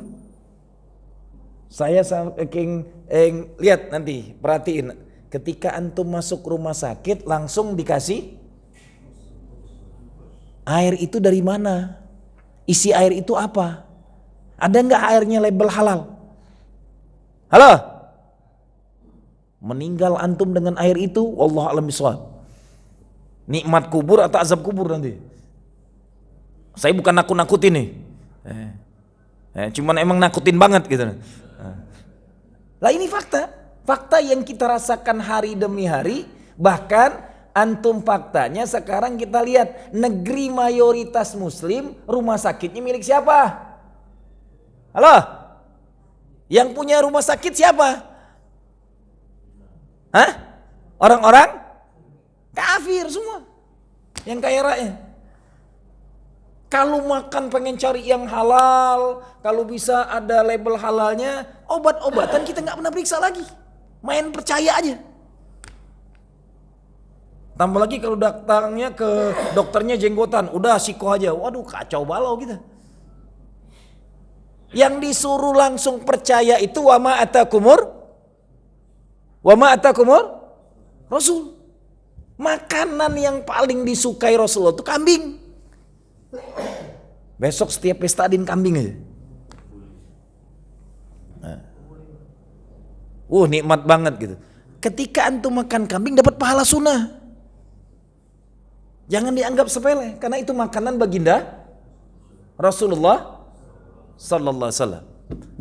Saya saking lihat nanti, perhatiin. Ketika antum masuk rumah sakit langsung dikasih air itu dari mana? Isi air itu apa? Ada nggak airnya label halal? Halo? Meninggal antum dengan air itu, wallahu a'lam bishawab. Nikmat kubur atau azab kubur nanti? Saya bukan nakut-nakutin nih. Cuman emang nakutin banget gitu. Lah ini fakta. Fakta yang kita rasakan hari demi hari, bahkan antum faktanya sekarang kita lihat negeri mayoritas muslim, rumah sakitnya milik siapa? Halo? Yang punya rumah sakit siapa? Hah? Orang-orang kafir semua. Yang kaya raya. Kalau makan pengen cari yang halal, kalau bisa ada label halalnya, obat-obatan kita nggak pernah periksa lagi. Main percaya aja. Tambah lagi kalau datangnya ke dokternya jenggotan, udah siko aja. Waduh kacau balau kita. Yang disuruh langsung percaya itu wa ma atakumur Rasul. Makanan yang paling disukai Rasulullah itu kambing. Besok setiap pesta adain kambing aja. Nikmat banget gitu. Ketika antum makan kambing dapat pahala sunnah. Jangan dianggap sepele karena itu makanan baginda Rasulullah sallallahu alaihi wasallam.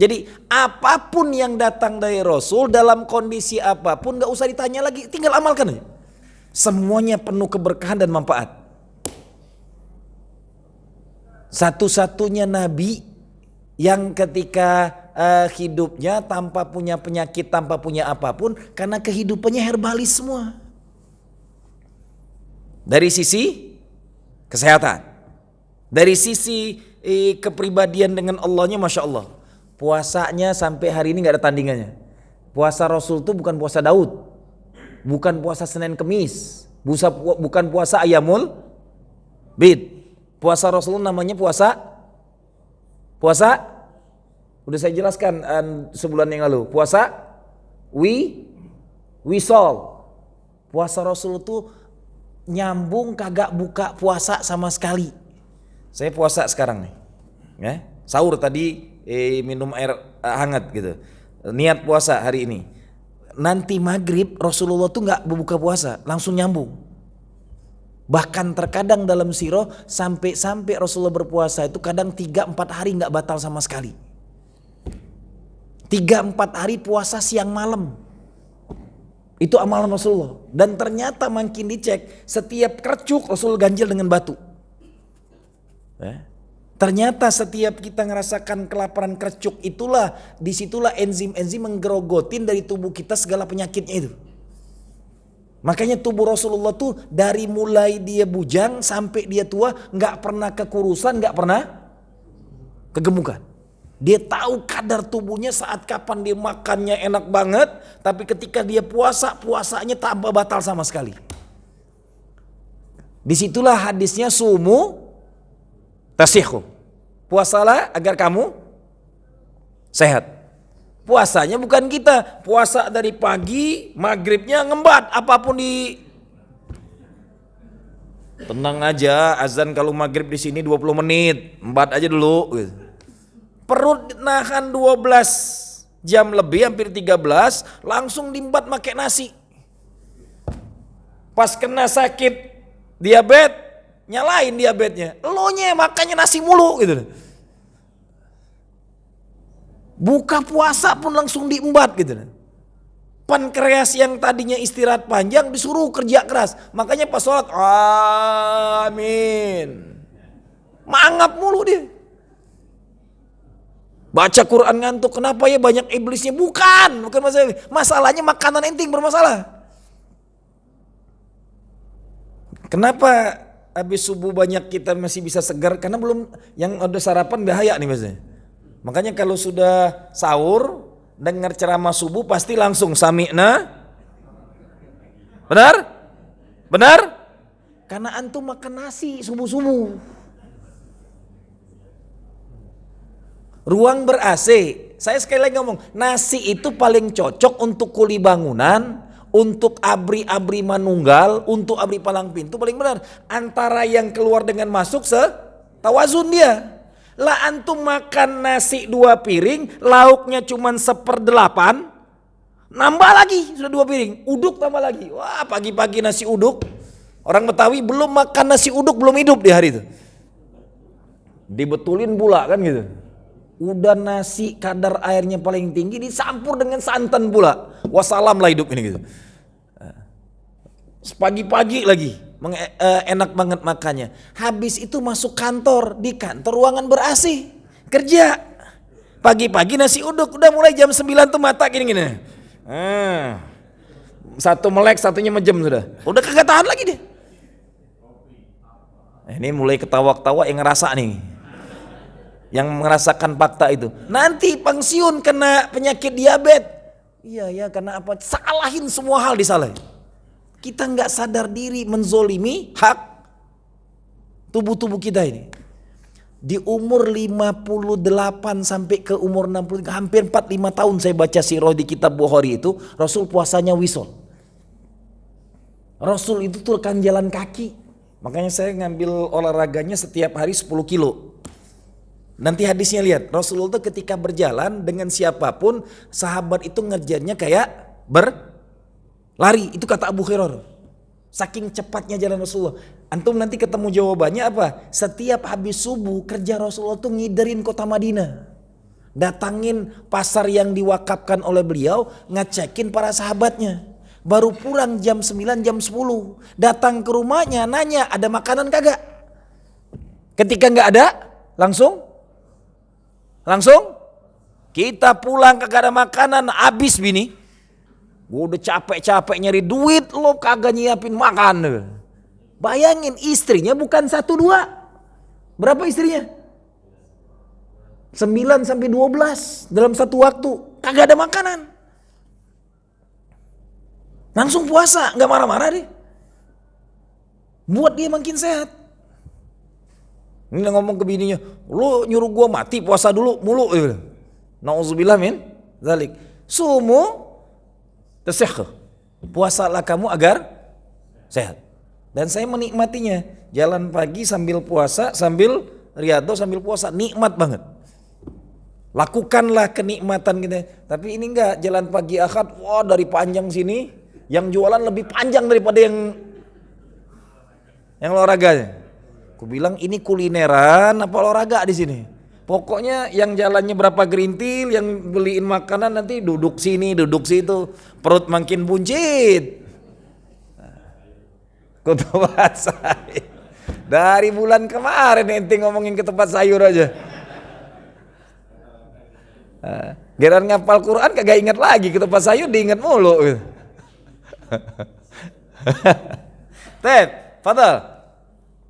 Jadi apapun yang datang dari Rasul dalam kondisi apapun gak usah ditanya lagi, tinggal amalkan aja. Semuanya penuh keberkahan dan manfaat. Satu-satunya nabi yang ketika hidupnya tanpa punya penyakit, tanpa punya apapun, karena kehidupannya herbalis semua. Dari sisi kesehatan, dari sisi kepribadian dengan Allahnya, masya Allah. Puasanya sampai hari ini nggak ada tandingannya. Puasa Rasul itu bukan puasa Daud, bukan puasa Senin Kemis, bukan puasa Ayamul Bid. Puasa Rasul namanya puasa udah saya jelaskan sebulan yang lalu. Puasa wisol. Puasa Rasul itu nyambung kagak buka puasa sama sekali. Saya puasa sekarang nih. Ya, sahur tadi minum air hangat gitu. Niat puasa hari ini. Nanti maghrib Rasulullah tuh nggak berbuka puasa, langsung nyambung. Bahkan terkadang dalam sirah sampai Rasulullah berpuasa itu kadang 3-4 hari nggak batal sama sekali. 3-4 hari puasa siang malam. Itu amalan Rasulullah. Dan ternyata makin dicek, setiap kercuk Rasul ganjil dengan batu. Ternyata setiap kita ngerasakan kelaparan kercuk, disitulah enzim-enzim menggerogotin dari tubuh kita segala penyakitnya itu. Makanya tubuh Rasulullah tuh dari mulai dia bujang sampai dia tua nggak pernah kekurusan, nggak pernah kegemukan. Dia tahu kadar tubuhnya saat kapan dia makannya enak banget, tapi ketika dia puasanya tanpa batal sama sekali. Disitulah hadisnya sumu tasihhu. Puasalah agar kamu sehat. Puasanya bukan kita, puasa dari pagi, maghribnya ngembat, apapun di. Tenang aja, azan kalau maghrib di sini 20 menit, embat aja dulu. Perut nahan 12 jam lebih, hampir 13, langsung diembat pakai nasi. Pas kena sakit diabetes, nyalain diabetesnya. Elonya makannya nasi mulu gitu. Buka puasa pun langsung diembat gitu. Pankreas yang tadinya istirahat panjang disuruh kerja keras. Makanya pas sholat, amin. Mangap mulu dia. Baca Quran ngantuk, kenapa ya banyak iblisnya? Bukan masalah. Masalahnya makanan ente yang bermasalah. Kenapa habis subuh banyak kita masih bisa segar? Karena belum, yang udah sarapan bahaya nih biasanya. Makanya kalau sudah sahur, dengar ceramah subuh pasti langsung sami'na. Benar? Benar? Karena antum makan nasi subuh-subuh. Ruang ber-AC. Saya sekali lagi ngomong, nasi itu paling cocok untuk kuli bangunan, untuk abri-abri manunggal, untuk abri palang pintu paling benar. Antara yang keluar dengan masuk tawazun dia. Lah antum makan nasi 2 piring, lauknya cuman 1/8, nambah lagi sudah 2 piring, uduk tambah lagi. Wah, pagi-pagi nasi uduk. Orang Betawi belum makan nasi uduk belum hidup di hari itu. Dibetulin pula kan gitu. Udah nasi kadar airnya paling tinggi dicampur dengan santan pula. Wassalam lah hidup ini gitu. Pagi-pagi lagi enak banget makannya. Habis itu masuk kantor, di kantor ruangan ber-AC. Kerja. Pagi-pagi nasi uduk, udah mulai jam 9 tuh mata gini-gini. Satu melek, satunya mejem sudah. Udah kagak tahan lagi dia. Ini mulai ketawa-ketawa yang ngerasa nih. Yang merasakan fakta itu. Nanti pensiun kena penyakit diabetes. Iya ya, karena apa? Salahin semua hal disalahin. Kita nggak sadar diri menzolimi hak tubuh-tubuh kita ini. Di umur 58 sampai ke umur 60, hampir 45 tahun saya baca sirah di kitab Bukhari itu, Rasul puasanya wisol. Rasul itu tuh kan jalan kaki. Makanya saya ngambil olahraganya setiap hari 10 kilo. Nanti hadisnya lihat, Rasulullah itu ketika berjalan dengan siapapun, sahabat itu ngerjainnya kayak berlari. Itu kata Abu Hurairah. Saking cepatnya jalan Rasulullah. Antum nanti ketemu jawabannya apa? Setiap habis subuh kerja Rasulullah tuh ngiderin kota Madinah. Datangin pasar yang diwakafkan oleh beliau, ngecekin para sahabatnya. Baru pulang jam 9, jam 10. Datang ke rumahnya, nanya ada makanan kagak? Ketika nggak ada, langsung kita pulang kagak ada makanan, habis bini. Gue udah capek-capek nyari duit, lo kagak nyiapin makan. Bayangin istrinya bukan 1 2. Berapa istrinya? 9 sampai 12 dalam satu waktu. Kagak ada makanan. Langsung puasa, nggak marah-marah deh. Buat dia makin sehat. Ini ngomong ke bininya, lu nyuruh gua mati puasa dulu mulu. Nauzubillah min zalik. Sumu tasihhu. Puasalah kamu agar sehat. Dan saya menikmatinya. Jalan pagi sambil puasa, sambil riyadhah sambil puasa, nikmat banget. Lakukanlah kenikmatan kita. Tapi ini enggak, jalan pagi Ahad, wah dari panjang sini, yang jualan lebih panjang daripada yang olahraganya. Aku bilang ini kulineran apa olahraga di sini. Pokoknya yang jalannya berapa gerintil, yang beliin makanan nanti duduk sini, duduk situ, perut makin buncit. Ke tempat sayur. Dari bulan kemarin ente ngomongin ke tempat sayur aja. Giliran ngapal Quran kagak ingat lagi, ke tempat sayur diingat mulu. Tep, fadal.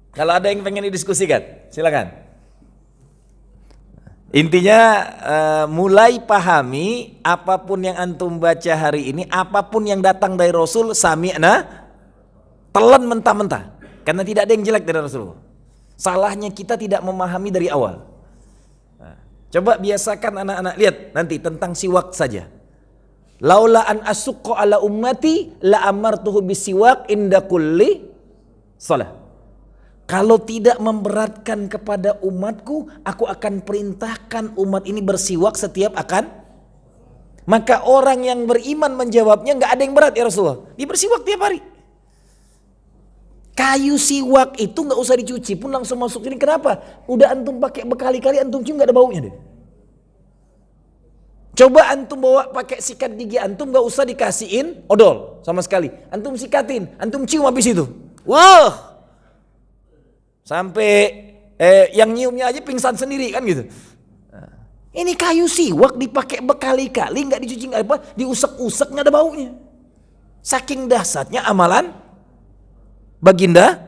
Kalau ada yang pengen didiskusikan, silakan. Intinya mulai pahami apapun yang antum baca hari ini, apapun yang datang dari Rasul, sami'na, telan mentah-mentah. Karena tidak ada yang jelek dari Rasul. Salahnya kita tidak memahami dari awal. Coba biasakan anak-anak, lihat nanti tentang siwak saja. Laula an asyqa ala ummati la amartuhu bisiwak inda kulli shalah. Kalau tidak memberatkan kepada umatku, aku akan perintahkan umat ini bersiwak setiap akan. Maka orang yang beriman menjawabnya, nggak ada yang berat ya Rasulullah. Dia bersiwak tiap hari. Kayu siwak itu nggak usah dicuci pun langsung masuk sini. Kenapa? Udah antum pakai berkali-kali, antum cium nggak ada baunya deh. Coba antum bawa pakai sikat gigi antum, nggak usah dikasihin odol sama sekali. Antum sikatin, antum cium habis itu. Wah! Sampai yang nyiumnya aja pingsan sendiri kan gitu. Ini kayu siwak dipakai berkali-kali, nggak dicuci, nggak apa, diusek-usek nggak ada baunya. Saking dahsyatnya amalan baginda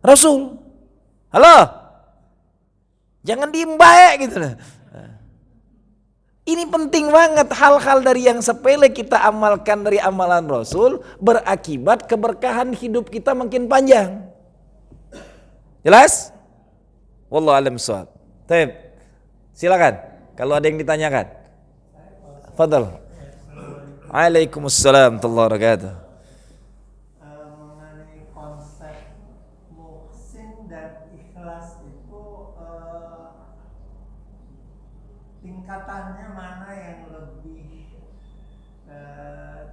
Rasul. Halo, jangan diem baik gitu loh. Ini penting banget, hal-hal dari yang sepele kita amalkan dari amalan Rasul berakibat keberkahan hidup kita makin panjang. Jelas? Wallahu a'lam bishawab. Baik. Silakan kalau ada yang ditanyakan. Fadal. Waalaikumsalam warahmatullahi wabarakatuh. Mengenai konsep muhsin dan ikhlas itu tingkatannya mana yang lebih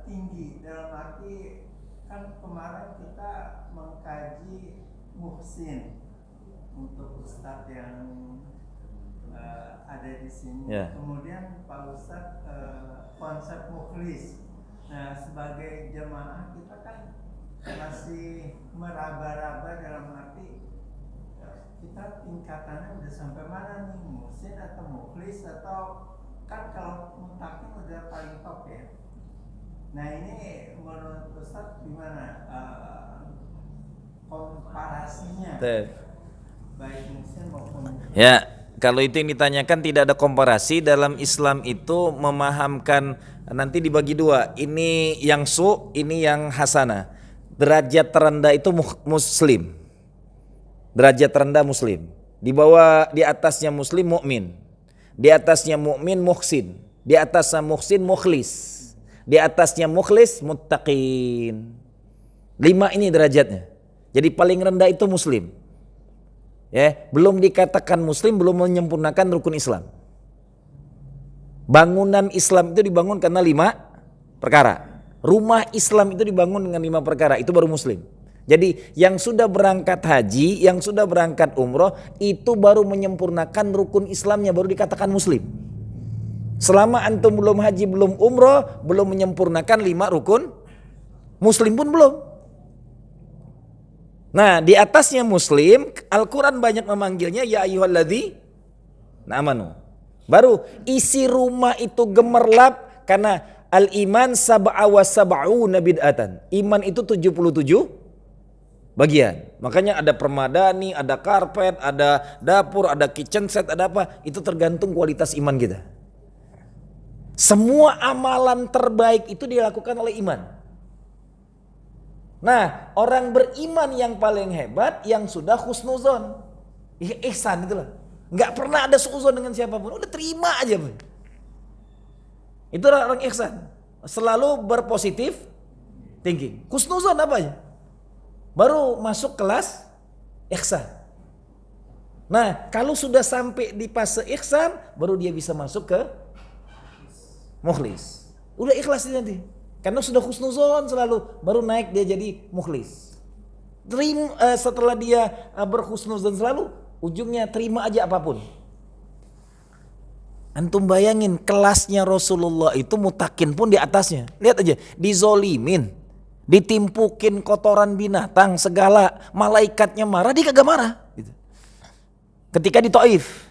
tinggi, dalam arti kan kemarin kita mengkaji muhsin untuk Ustadz yang ada di sini. Kemudian Pak Ustadz konsep mukhlis. Nah, sebagai jemaah kita kan masih meraba-raba, dalam arti kita tingkatannya udah sampai mana nih, muhsin atau mukhlis, atau kan kalau mutakin udah paling top ya. Nah, ini menurut Ustadz gimana komparasinya? Baik muhsin maupun mukhlis. Ya, kalau itu yang ditanyakan tidak ada komparasi. Dalam Islam itu memahamkan nanti dibagi dua. Ini yang ini yang hasanah. Derajat terendah itu muslim. Derajat terendah muslim. Di bawah, di atasnya muslim mukmin. Di atasnya mukmin muhsin. Di atasnya muhsin mukhlis. Di atasnya mukhlis muttaqin. 5 ini derajatnya. Jadi paling rendah itu muslim. Ya, belum dikatakan muslim, belum menyempurnakan rukun Islam. Bangunan Islam itu dibangun karena 5 perkara. Rumah Islam itu dibangun dengan 5 perkara, itu baru muslim. Jadi yang sudah berangkat haji, yang sudah berangkat umroh, itu baru menyempurnakan rukun Islamnya, baru dikatakan muslim. Selama antum belum haji, belum umroh, belum menyempurnakan 5 rukun, muslim pun belum. Nah, di atasnya muslim, Al-Quran banyak memanggilnya ya ayyuhalladzi amanu. Baru isi rumah itu gemerlap karena al-iman sab'a wa sab'una bid'atan. Iman itu 77 bagian. Makanya ada permadani, ada karpet, ada dapur, ada kitchen set, ada apa. Itu tergantung kualitas iman kita. Semua amalan terbaik itu dilakukan oleh iman. Nah, orang beriman yang paling hebat yang sudah husnuzon, ihsan itulah. Nggak pernah ada suuzon dengan siapapun, udah terima aja. Itulah orang ihsan. Selalu berpositif thinking. Husnuzon apa aja? Baru masuk kelas ihsan. Nah, kalau sudah sampai di fase ihsan, baru dia bisa masuk ke mukhlis. Udah ikhlas nanti. Karena sudah husnuzon selalu, baru naik dia jadi mukhlis. Setelah dia berhusnuzon selalu, ujungnya terima aja apapun. Antum bayangin kelasnya Rasulullah itu mutakin pun di atasnya. Lihat aja, dizolimin, ditimpukin kotoran binatang segala, malaikatnya marah, dia kagak marah. Gitu. Ketika di Taif,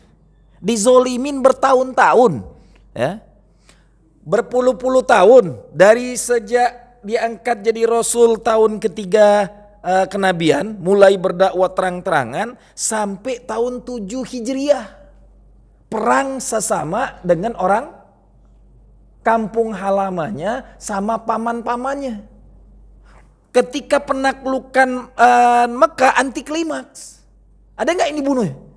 dizolimin bertahun-tahun, ya. Berpuluh-puluh tahun dari sejak diangkat jadi Rasul tahun ketiga kenabian, mulai berdakwah terang-terangan sampai tahun 7 Hijriah. Perang sesama dengan orang kampung halamannya sama paman-pamannya. Ketika penaklukan Mekah anti klimaks. Ada nggak ini bunuh?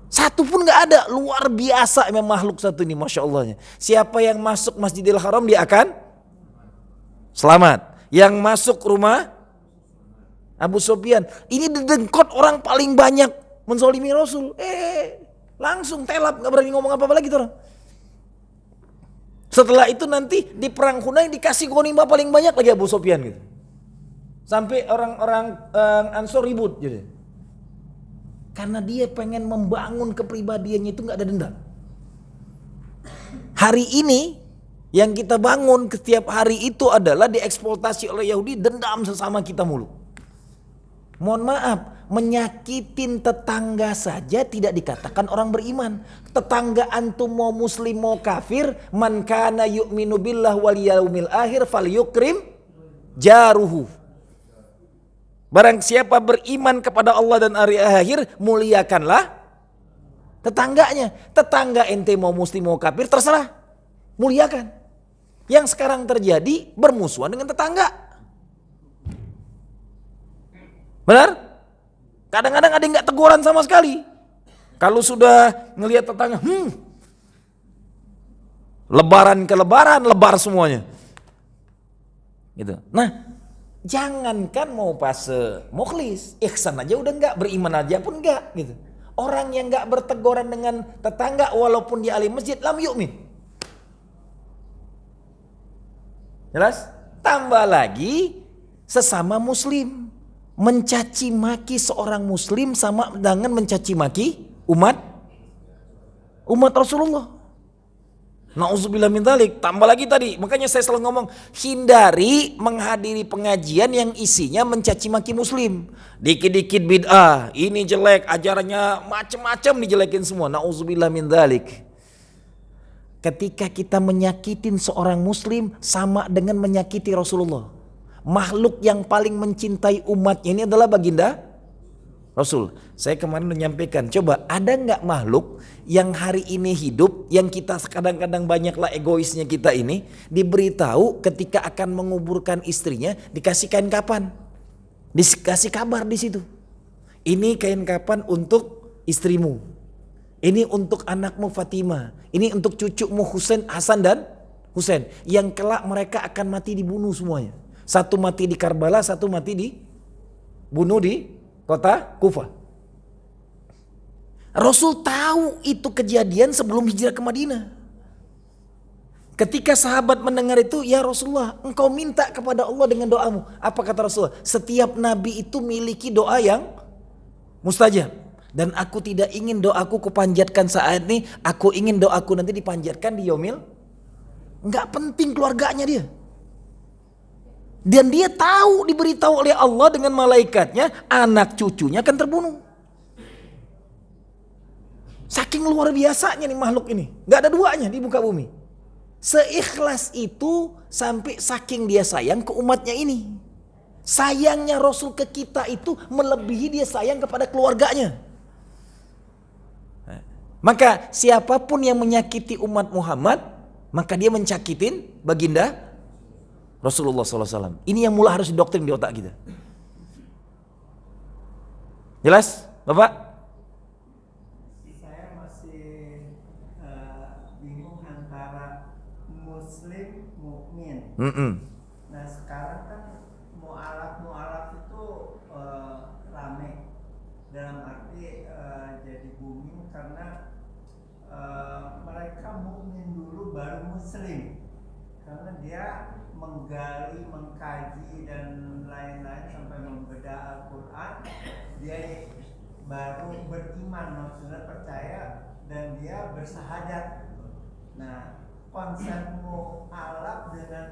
Satu pun nggak ada. Luar biasa memang makhluk satu ini, masya Allahnya. Siapa yang masuk Masjidil Haram dia akan selamat. Yang masuk rumah Abu Sufyan, ini didengkot orang paling banyak menzolimi Rasul. Langsung telap, nggak berani ngomong apa-apa lagi tuh orang. Setelah itu nanti di perang Hunain dikasih ghanimah paling banyak lagi Abu Sufyan gitu. Sampai orang-orang Ansor ribut gitu. Karena dia pengen membangun kepribadiannya itu nggak ada dendam. Hari ini yang kita bangun setiap hari itu adalah dieksploitasi oleh Yahudi, dendam sesama kita mulu. Mohon maaf, menyakitin tetangga saja tidak dikatakan orang beriman. Tetangga antum mau muslim mau kafir, man kana yu'minu billah wal yaumil akhir falyukrim jaruhu. Barang siapa beriman kepada Allah dan hari akhir, muliakanlah tetangganya. Tetangga ente mau muslim mau kafir terserah, muliakan. Yang sekarang terjadi bermusuhan dengan tetangga. Benar? Kadang-kadang ada yang gak teguran sama sekali. Kalau sudah ngelihat tetangga, lebaran ke lebaran, lebar semuanya. Gitu. Nah, jangankan mau fase mukhlis, ihsan aja udah enggak, beriman aja pun enggak gitu. Orang yang enggak berteguran dengan tetangga walaupun dia ahli masjid, lam yu'min. Jelas? Tambah lagi sesama muslim. Mencaci maki seorang muslim sama dengan mencaci maki umat Rasulullah. Nauzubillah min dzalik. Tambah lagi tadi, makanya saya selalu ngomong, hindari menghadiri pengajian yang isinya mencaci maki muslim. Dikit-dikit bid'ah, ini jelek, ajarannya macam-macam dijelekin semua. Nauzubillah min dzalik. Ketika kita menyakitin seorang muslim sama dengan menyakiti Rasulullah. Makhluk yang paling mencintai umatnya ini adalah baginda Rasul. Saya kemarin menyampaikan, coba ada nggak makhluk yang hari ini hidup, yang kita kadang-kadang banyaklah egoisnya kita ini, diberitahu ketika akan menguburkan istrinya dikasih kain kapan, dikasih kabar di situ. Ini kain kapan untuk istrimu, ini untuk anakmu Fatimah, ini untuk cucumu Hasan dan Husain, yang kelak mereka akan mati dibunuh semuanya. Satu mati di Karbala, satu mati dibunuh di kota Kufah. Rasul tahu itu kejadian sebelum hijrah ke Madinah. Ketika sahabat mendengar itu, ya Rasulullah, engkau minta kepada Allah dengan doamu. Apa kata Rasulullah? Setiap nabi itu miliki doa yang mustajab. Dan aku tidak ingin doaku kupanjatkan saat ini, aku ingin doaku nanti dipanjatkan di yaumil. Enggak penting keluarganya dia. Dan dia tahu, diberitahu oleh Allah dengan malaikatnya, anak cucunya akan terbunuh. Saking luar biasanya nih makhluk ini, gak ada duanya di muka bumi. Seikhlas itu sampai saking dia sayang ke umatnya ini. Sayangnya Rasul ke kita itu melebihi dia sayang kepada keluarganya. Maka siapapun yang menyakiti umat Muhammad, maka dia mencakitin baginda Rasulullah SAW. Ini yang mula harus didoktrin di otak kita. Jelas, Bapak? Saya masih bingung antara muslim mukmin. Nah sekarang kan mu'alaf itu rame, dalam arti jadi booming karena mereka mukmin dulu baru muslim, karena dia menggali, mengkaji dan lain-lain sampai membedah Al-Quran, dia baru beriman, maksudnya percaya, dan dia bersahadat. Nah, konsep mu'alaf dengan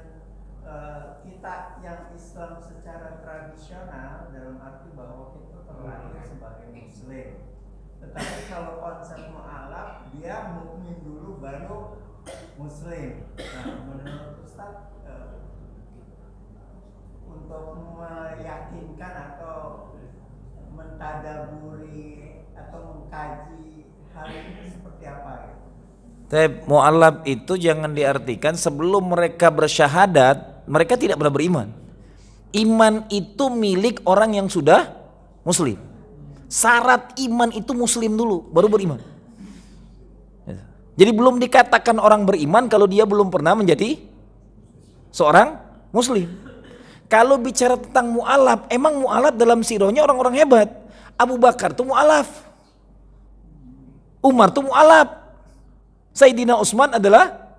kita yang Islam secara tradisional, dalam arti bahwa kita terlahir sebagai muslim. Tetapi kalau konsep mu'alaf, dia mukmin dulu baru muslim. Nah, menurut Ustaz, untuk meyakinkan atau mentadaburi atau mengkaji hal ini seperti apa? Mu'alaf itu jangan diartikan sebelum mereka bersyahadat mereka tidak pernah beriman. Iman itu milik orang yang sudah muslim. Syarat iman itu muslim dulu baru beriman. Jadi belum dikatakan orang beriman kalau dia belum pernah menjadi seorang muslim. Kalau bicara tentang mu'alaf, emang mu'alaf dalam sirahnya orang-orang hebat. Abu Bakar tuh mu'alaf, Umar tuh mu'alaf, Sayyidina Utsman adalah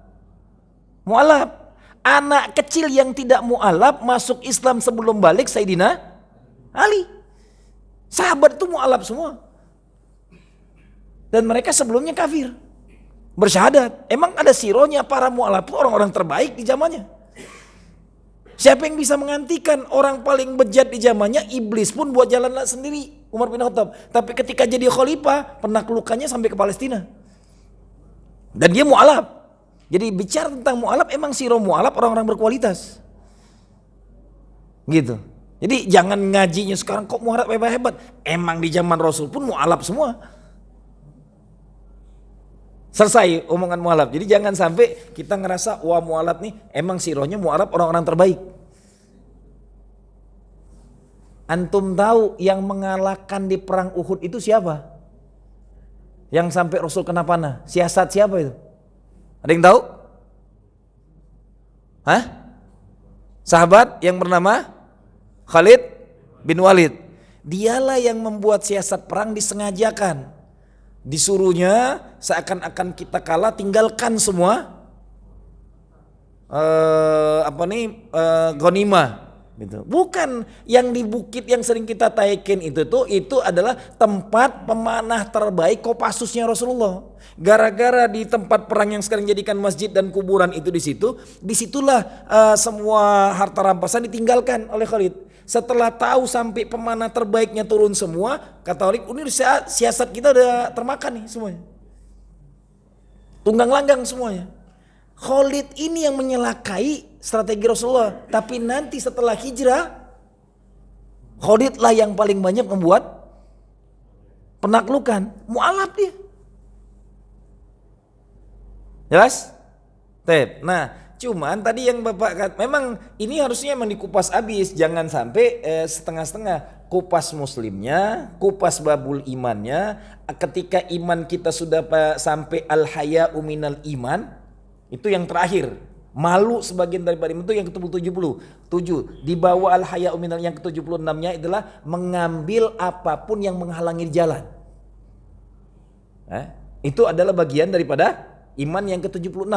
mu'alaf. Anak kecil yang tidak mu'alaf masuk Islam sebelum balik Sayyidina Ali. Sahabat itu mu'alaf semua. Dan mereka sebelumnya kafir, bersyahadat. Emang ada sirohnya para mu'alaf itu orang-orang terbaik di zamannya. Siapa yang bisa menggantikan orang paling bejat di zamannya? Iblis pun buat jalan sendiri, Umar bin Khattab. Tapi ketika jadi khalifah, penaklukannya sampai ke Palestina. Dan dia mu'alaf. Jadi bicara tentang mu'alaf, emang siroh mu'alaf orang-orang berkualitas. Gitu. Jadi jangan ngajinya sekarang kok mualaf hebat-hebat. Emang di zaman Rasul pun mualaf semua. Selesai omongan mualaf. Jadi jangan sampai kita ngerasa wah mualaf nih emang sirohnya mualaf orang-orang terbaik. Antum tahu yang mengalahkan di perang Uhud itu siapa? Yang sampai Rasul kena panah. Siasat siapa itu? Ada yang tahu? Hah? Sahabat yang bernama Khalid bin Walid. Dialah yang membuat siasat perang disengajakan. Disuruhnya seakan-akan kita kalah tinggalkan semua ghanimah gitu. Bukan yang di bukit yang sering kita taikin itu adalah tempat pemanah terbaik Kopassusnya Rasulullah. Gara-gara di tempat perang yang sekarang jadikan masjid dan kuburan itu disitulah semua harta rampasan ditinggalkan oleh Khalid. Setelah tahu sampai pemanah terbaiknya turun semua, kata Khalid, ini siasat kita udah termakan nih semuanya. Tunggang langgang semuanya. Khalid ini yang menyelakai strategi Rasulullah. Tapi nanti setelah hijrah, Khalid lah yang paling banyak membuat penaklukan. Mu'alaf dia. Jelas? Nah, cuman tadi yang Bapak kata, memang ini harusnya memang dikupas habis. Jangan sampai setengah-setengah. Kupas muslimnya, kupas babul imannya. Ketika iman kita sudah sampai al-haya'u minal iman, itu yang terakhir. Malu sebagian daripada iman itu yang ke-77. Di bawah al-haya'u minal yang ke-76-nya adalah mengambil apapun yang menghalangi jalan. Itu adalah bagian daripada iman yang ke-76.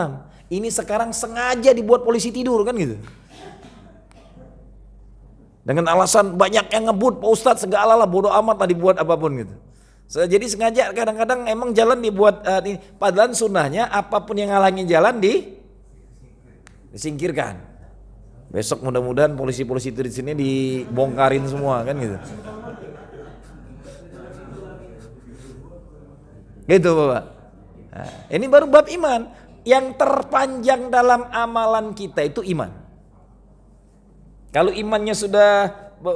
Ini sekarang sengaja dibuat polisi tidur kan gitu. Dengan alasan banyak yang ngebut, Pak Ustadz segala lah bodoh amat lah dibuat apapun gitu. Jadi sengaja kadang-kadang emang jalan dibuat padahal sunnahnya apapun yang ngalangi jalan disingkirkan. Besok mudah-mudahan polisi-polisi itu di sini dibongkarin semua kan gitu. Gitu Bapak. Nah, ini baru bab iman. Yang terpanjang dalam amalan kita itu iman. Kalau imannya sudah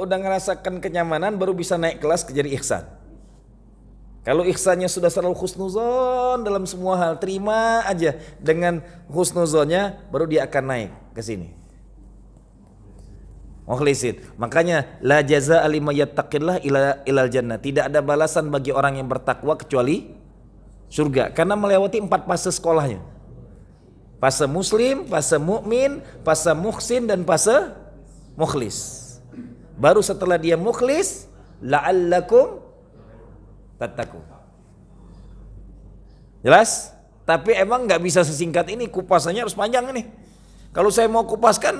ngerasakan kenyamanan baru bisa naik kelas ke jadi ihsan. Kalau ihsannya sudah selalu husnuzon dalam semua hal, terima aja dengan husnuzonnya, baru dia akan naik ke sini. Mukhlisin. Makanya la jazaa'a liman yattaqillah ilal jannah. Tidak ada balasan bagi orang yang bertakwa kecuali surga. Karena melewati 4 fase sekolahnya. Fase muslim, fase mukmin, fase muhsin dan fase mukhlis. Baru setelah dia mukhlis, la'allakum tattaqun. Jelas? Tapi emang nggak bisa sesingkat ini, kupasannya harus panjang ini. Kalau saya mau kupaskan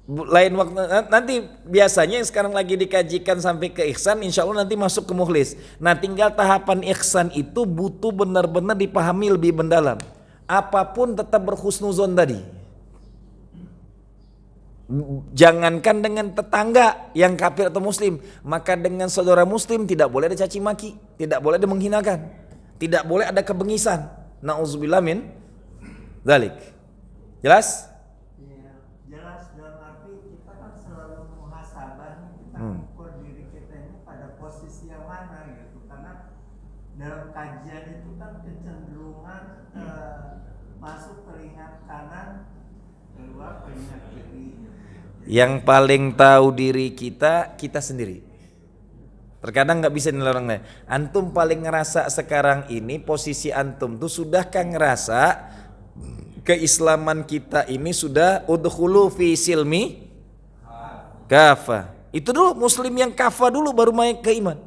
lain waktu, nanti biasanya yang sekarang lagi dikajikan sampai ke ihsan, insya Allah nanti masuk ke mukhlis. Nah tinggal tahapan ihsan itu butuh benar-benar dipahami lebih mendalam. Apapun tetap berhusnuzon tadi. Jangankan dengan tetangga yang kafir atau muslim, maka dengan saudara muslim tidak boleh ada caci maki, tidak boleh ada menghinakan, tidak boleh ada kebengisan. Nauzubillah min dzalik. Jelas? Ya, jelas dalam arti kita kan selalu muhasabah, kita ukur diri kita ini pada posisi yang mana gitu. Karena dalam kajian itu kan kecenderungan masuk telinga kanan, keluar telinga kiri. Yang paling tahu diri kita sendiri. Terkadang nggak bisa nilai orang lain. Antum paling ngerasa sekarang ini posisi antum tuh sudahkah ngerasa keislaman kita ini sudah udkhulu fi silmi kafa. Itu dulu muslim yang kafa dulu baru naik ke iman.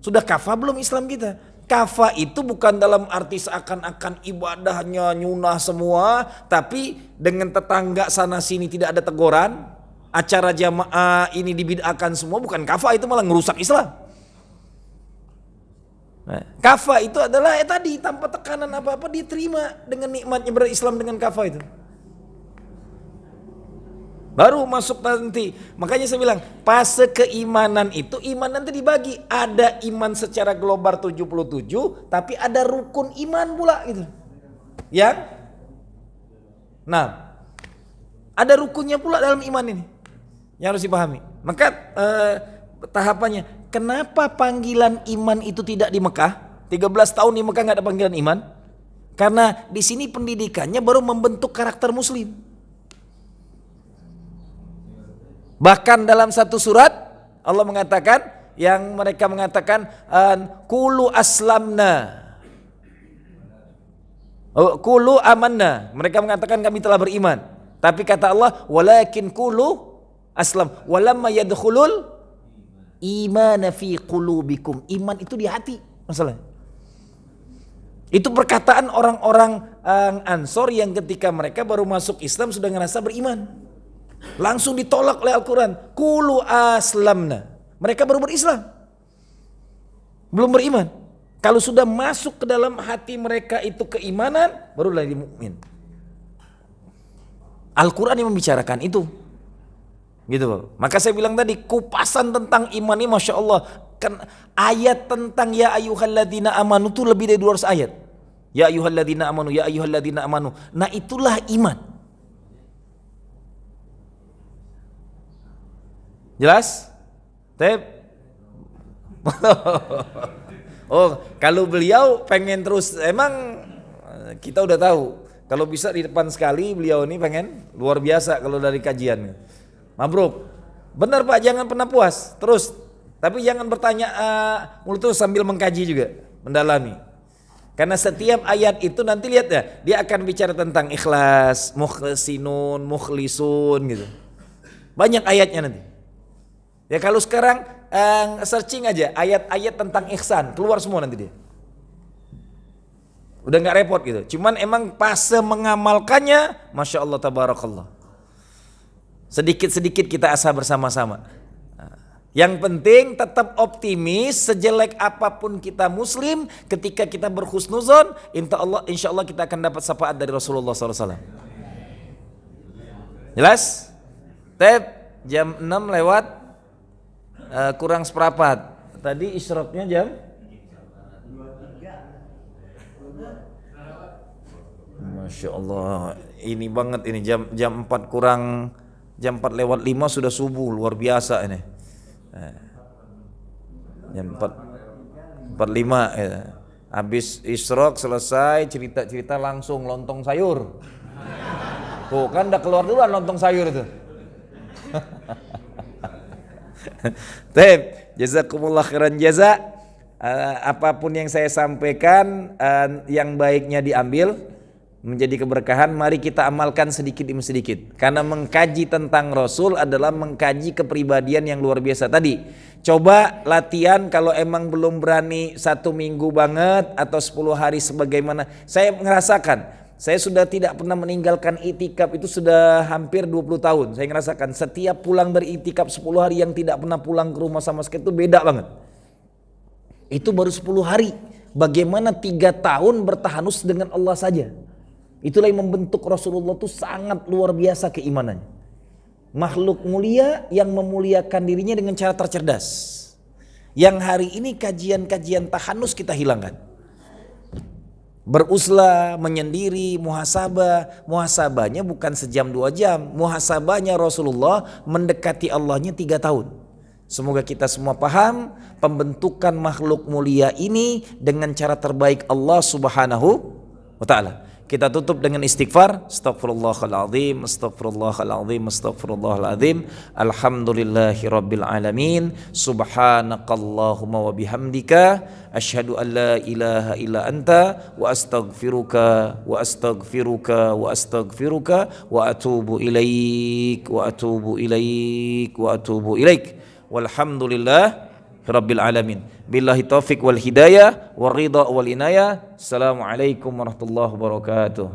Sudah kafa belum Islam kita? Kafa itu bukan dalam arti seakan-akan ibadahnya nyunah semua, tapi dengan tetangga sana sini tidak ada teguran, acara jamaah ini dibid'ahkan semua, bukan kafa, itu malah ngerusak Islam. Nah, kafa itu adalah tadi tanpa tekanan apa-apa dia terima dengan nikmatnya berislam dengan kafa itu. Baru masuk nanti. Makanya saya bilang fase keimanan itu iman nanti dibagi. Ada iman secara global 77, tapi ada rukun iman pula gitu. Yang Ada rukunnya pula dalam iman ini yang harus dipahami. Maka tahapannya, kenapa panggilan iman itu tidak di Mekah? 13 tahun di Mekah nggak ada panggilan iman. Karena di sini pendidikannya baru membentuk karakter muslim. Bahkan dalam satu surat Allah mengatakan, yang mereka mengatakan qulu aslamna, qulu amanna, mereka mengatakan kami telah beriman. Tapi kata Allah, walakin qulu aslam walamma yadkhulul imana fi qulubikum. Iman itu di hati masalahnya. Itu perkataan orang-orang Ansor yang ketika mereka baru masuk Islam sudah ngerasa beriman. Langsung ditolak oleh Al-Quran. Qulu aslamna. Mereka baru berislam, belum beriman. Kalau sudah masuk ke dalam hati mereka itu keimanan, barulah dia mukmin. Al-Quran yang membicarakan itu, gitu. Maka saya bilang tadi, kupasan tentang iman ini, masya Allah, kan ayat tentang ya ayyuhalladzina amanu itu lebih dari 200 ayat. Ya ayyuhalladzina amanu, ya ayyuhalladzina amanu. Nah itulah iman. Jelas? Oh, kalau beliau pengen terus, emang kita udah tahu. Kalau bisa di depan sekali, beliau ini pengen luar biasa kalau dari kajian. Mabruk. Benar Pak, jangan pernah puas. Terus, tapi jangan bertanya mulut terus sambil mengkaji juga, mendalami. Karena setiap ayat itu nanti lihat ya, dia akan bicara tentang ikhlas, mukhlisinun, mukhlisun gitu. Banyak ayatnya nanti. Ya kalau sekarang searching aja ayat-ayat tentang ihsan, keluar semua nanti dia. Udah nggak repot gitu. Cuman emang fase mengamalkannya, masya Allah tabarakallah. Sedikit-sedikit kita asah bersama-sama. Yang penting tetap optimis, sejelek apapun kita muslim, ketika kita berhusnuzon, insya Allah kita akan dapat syafaat dari Rasulullah SAW. Jelas? Jam 6 lewat kurang seperempat. Tadi isyraqnya jam 23. Masya Allah, ini banget ini jam 4 kurang, jam 4 lewat 5 sudah subuh, luar biasa ini. Jam 4.45 ya. Habis isyraq selesai, cerita-cerita langsung lontong sayur. Tuh kan udah keluar duluan lontong sayur itu. Jazakumullah khairan jaza. Apapun yang saya sampaikan, yang baiknya diambil menjadi keberkahan, mari kita amalkan sedikit demi sedikit. Karena mengkaji tentang Rasul adalah mengkaji kepribadian yang luar biasa tadi. Coba latihan, kalau emang belum berani 1 minggu banget atau 10 hari sebagaimana saya merasakan. Saya sudah tidak pernah meninggalkan itikaf itu sudah hampir 20 tahun. Saya ngerasakan setiap pulang dari itikaf 10 hari yang tidak pernah pulang ke rumah sama sekali itu beda banget. Itu baru 10 hari. Bagaimana 3 tahun bertahanus dengan Allah saja. Itulah yang membentuk Rasulullah itu sangat luar biasa keimanannya. Makhluk mulia yang memuliakan dirinya dengan cara tercerdas. Yang hari ini kajian-kajian tahanus kita hilangkan. Beruslah, menyendiri, muhasabah. Muhasabahnya bukan sejam 2 jam. Muhasabahnya Rasulullah mendekati Allahnya 3 tahun. Semoga kita semua paham pembentukan makhluk mulia ini dengan cara terbaik Allah Subhanahu wa ta'ala. Kita tutup dengan istighfar. Astaghfirullahaladzim, astaghfirullahaladzim, astaghfirullahaladzim. Alhamdulillahi rabbil alamin. Subhanakallahumma wa bihamdika, asyhadu an la ilaha illa anta, wa astaghfiruka wa astaghfiruka wa astaghfiruka wa atubu ilaik wa atubu ilaik wa atubu ilaik. Walhamdulillah Rabbil alamin. Billahi taufiq wal hidayah wal ridha wal inayah. Assalamualaikum warahmatullahi wabarakatuh.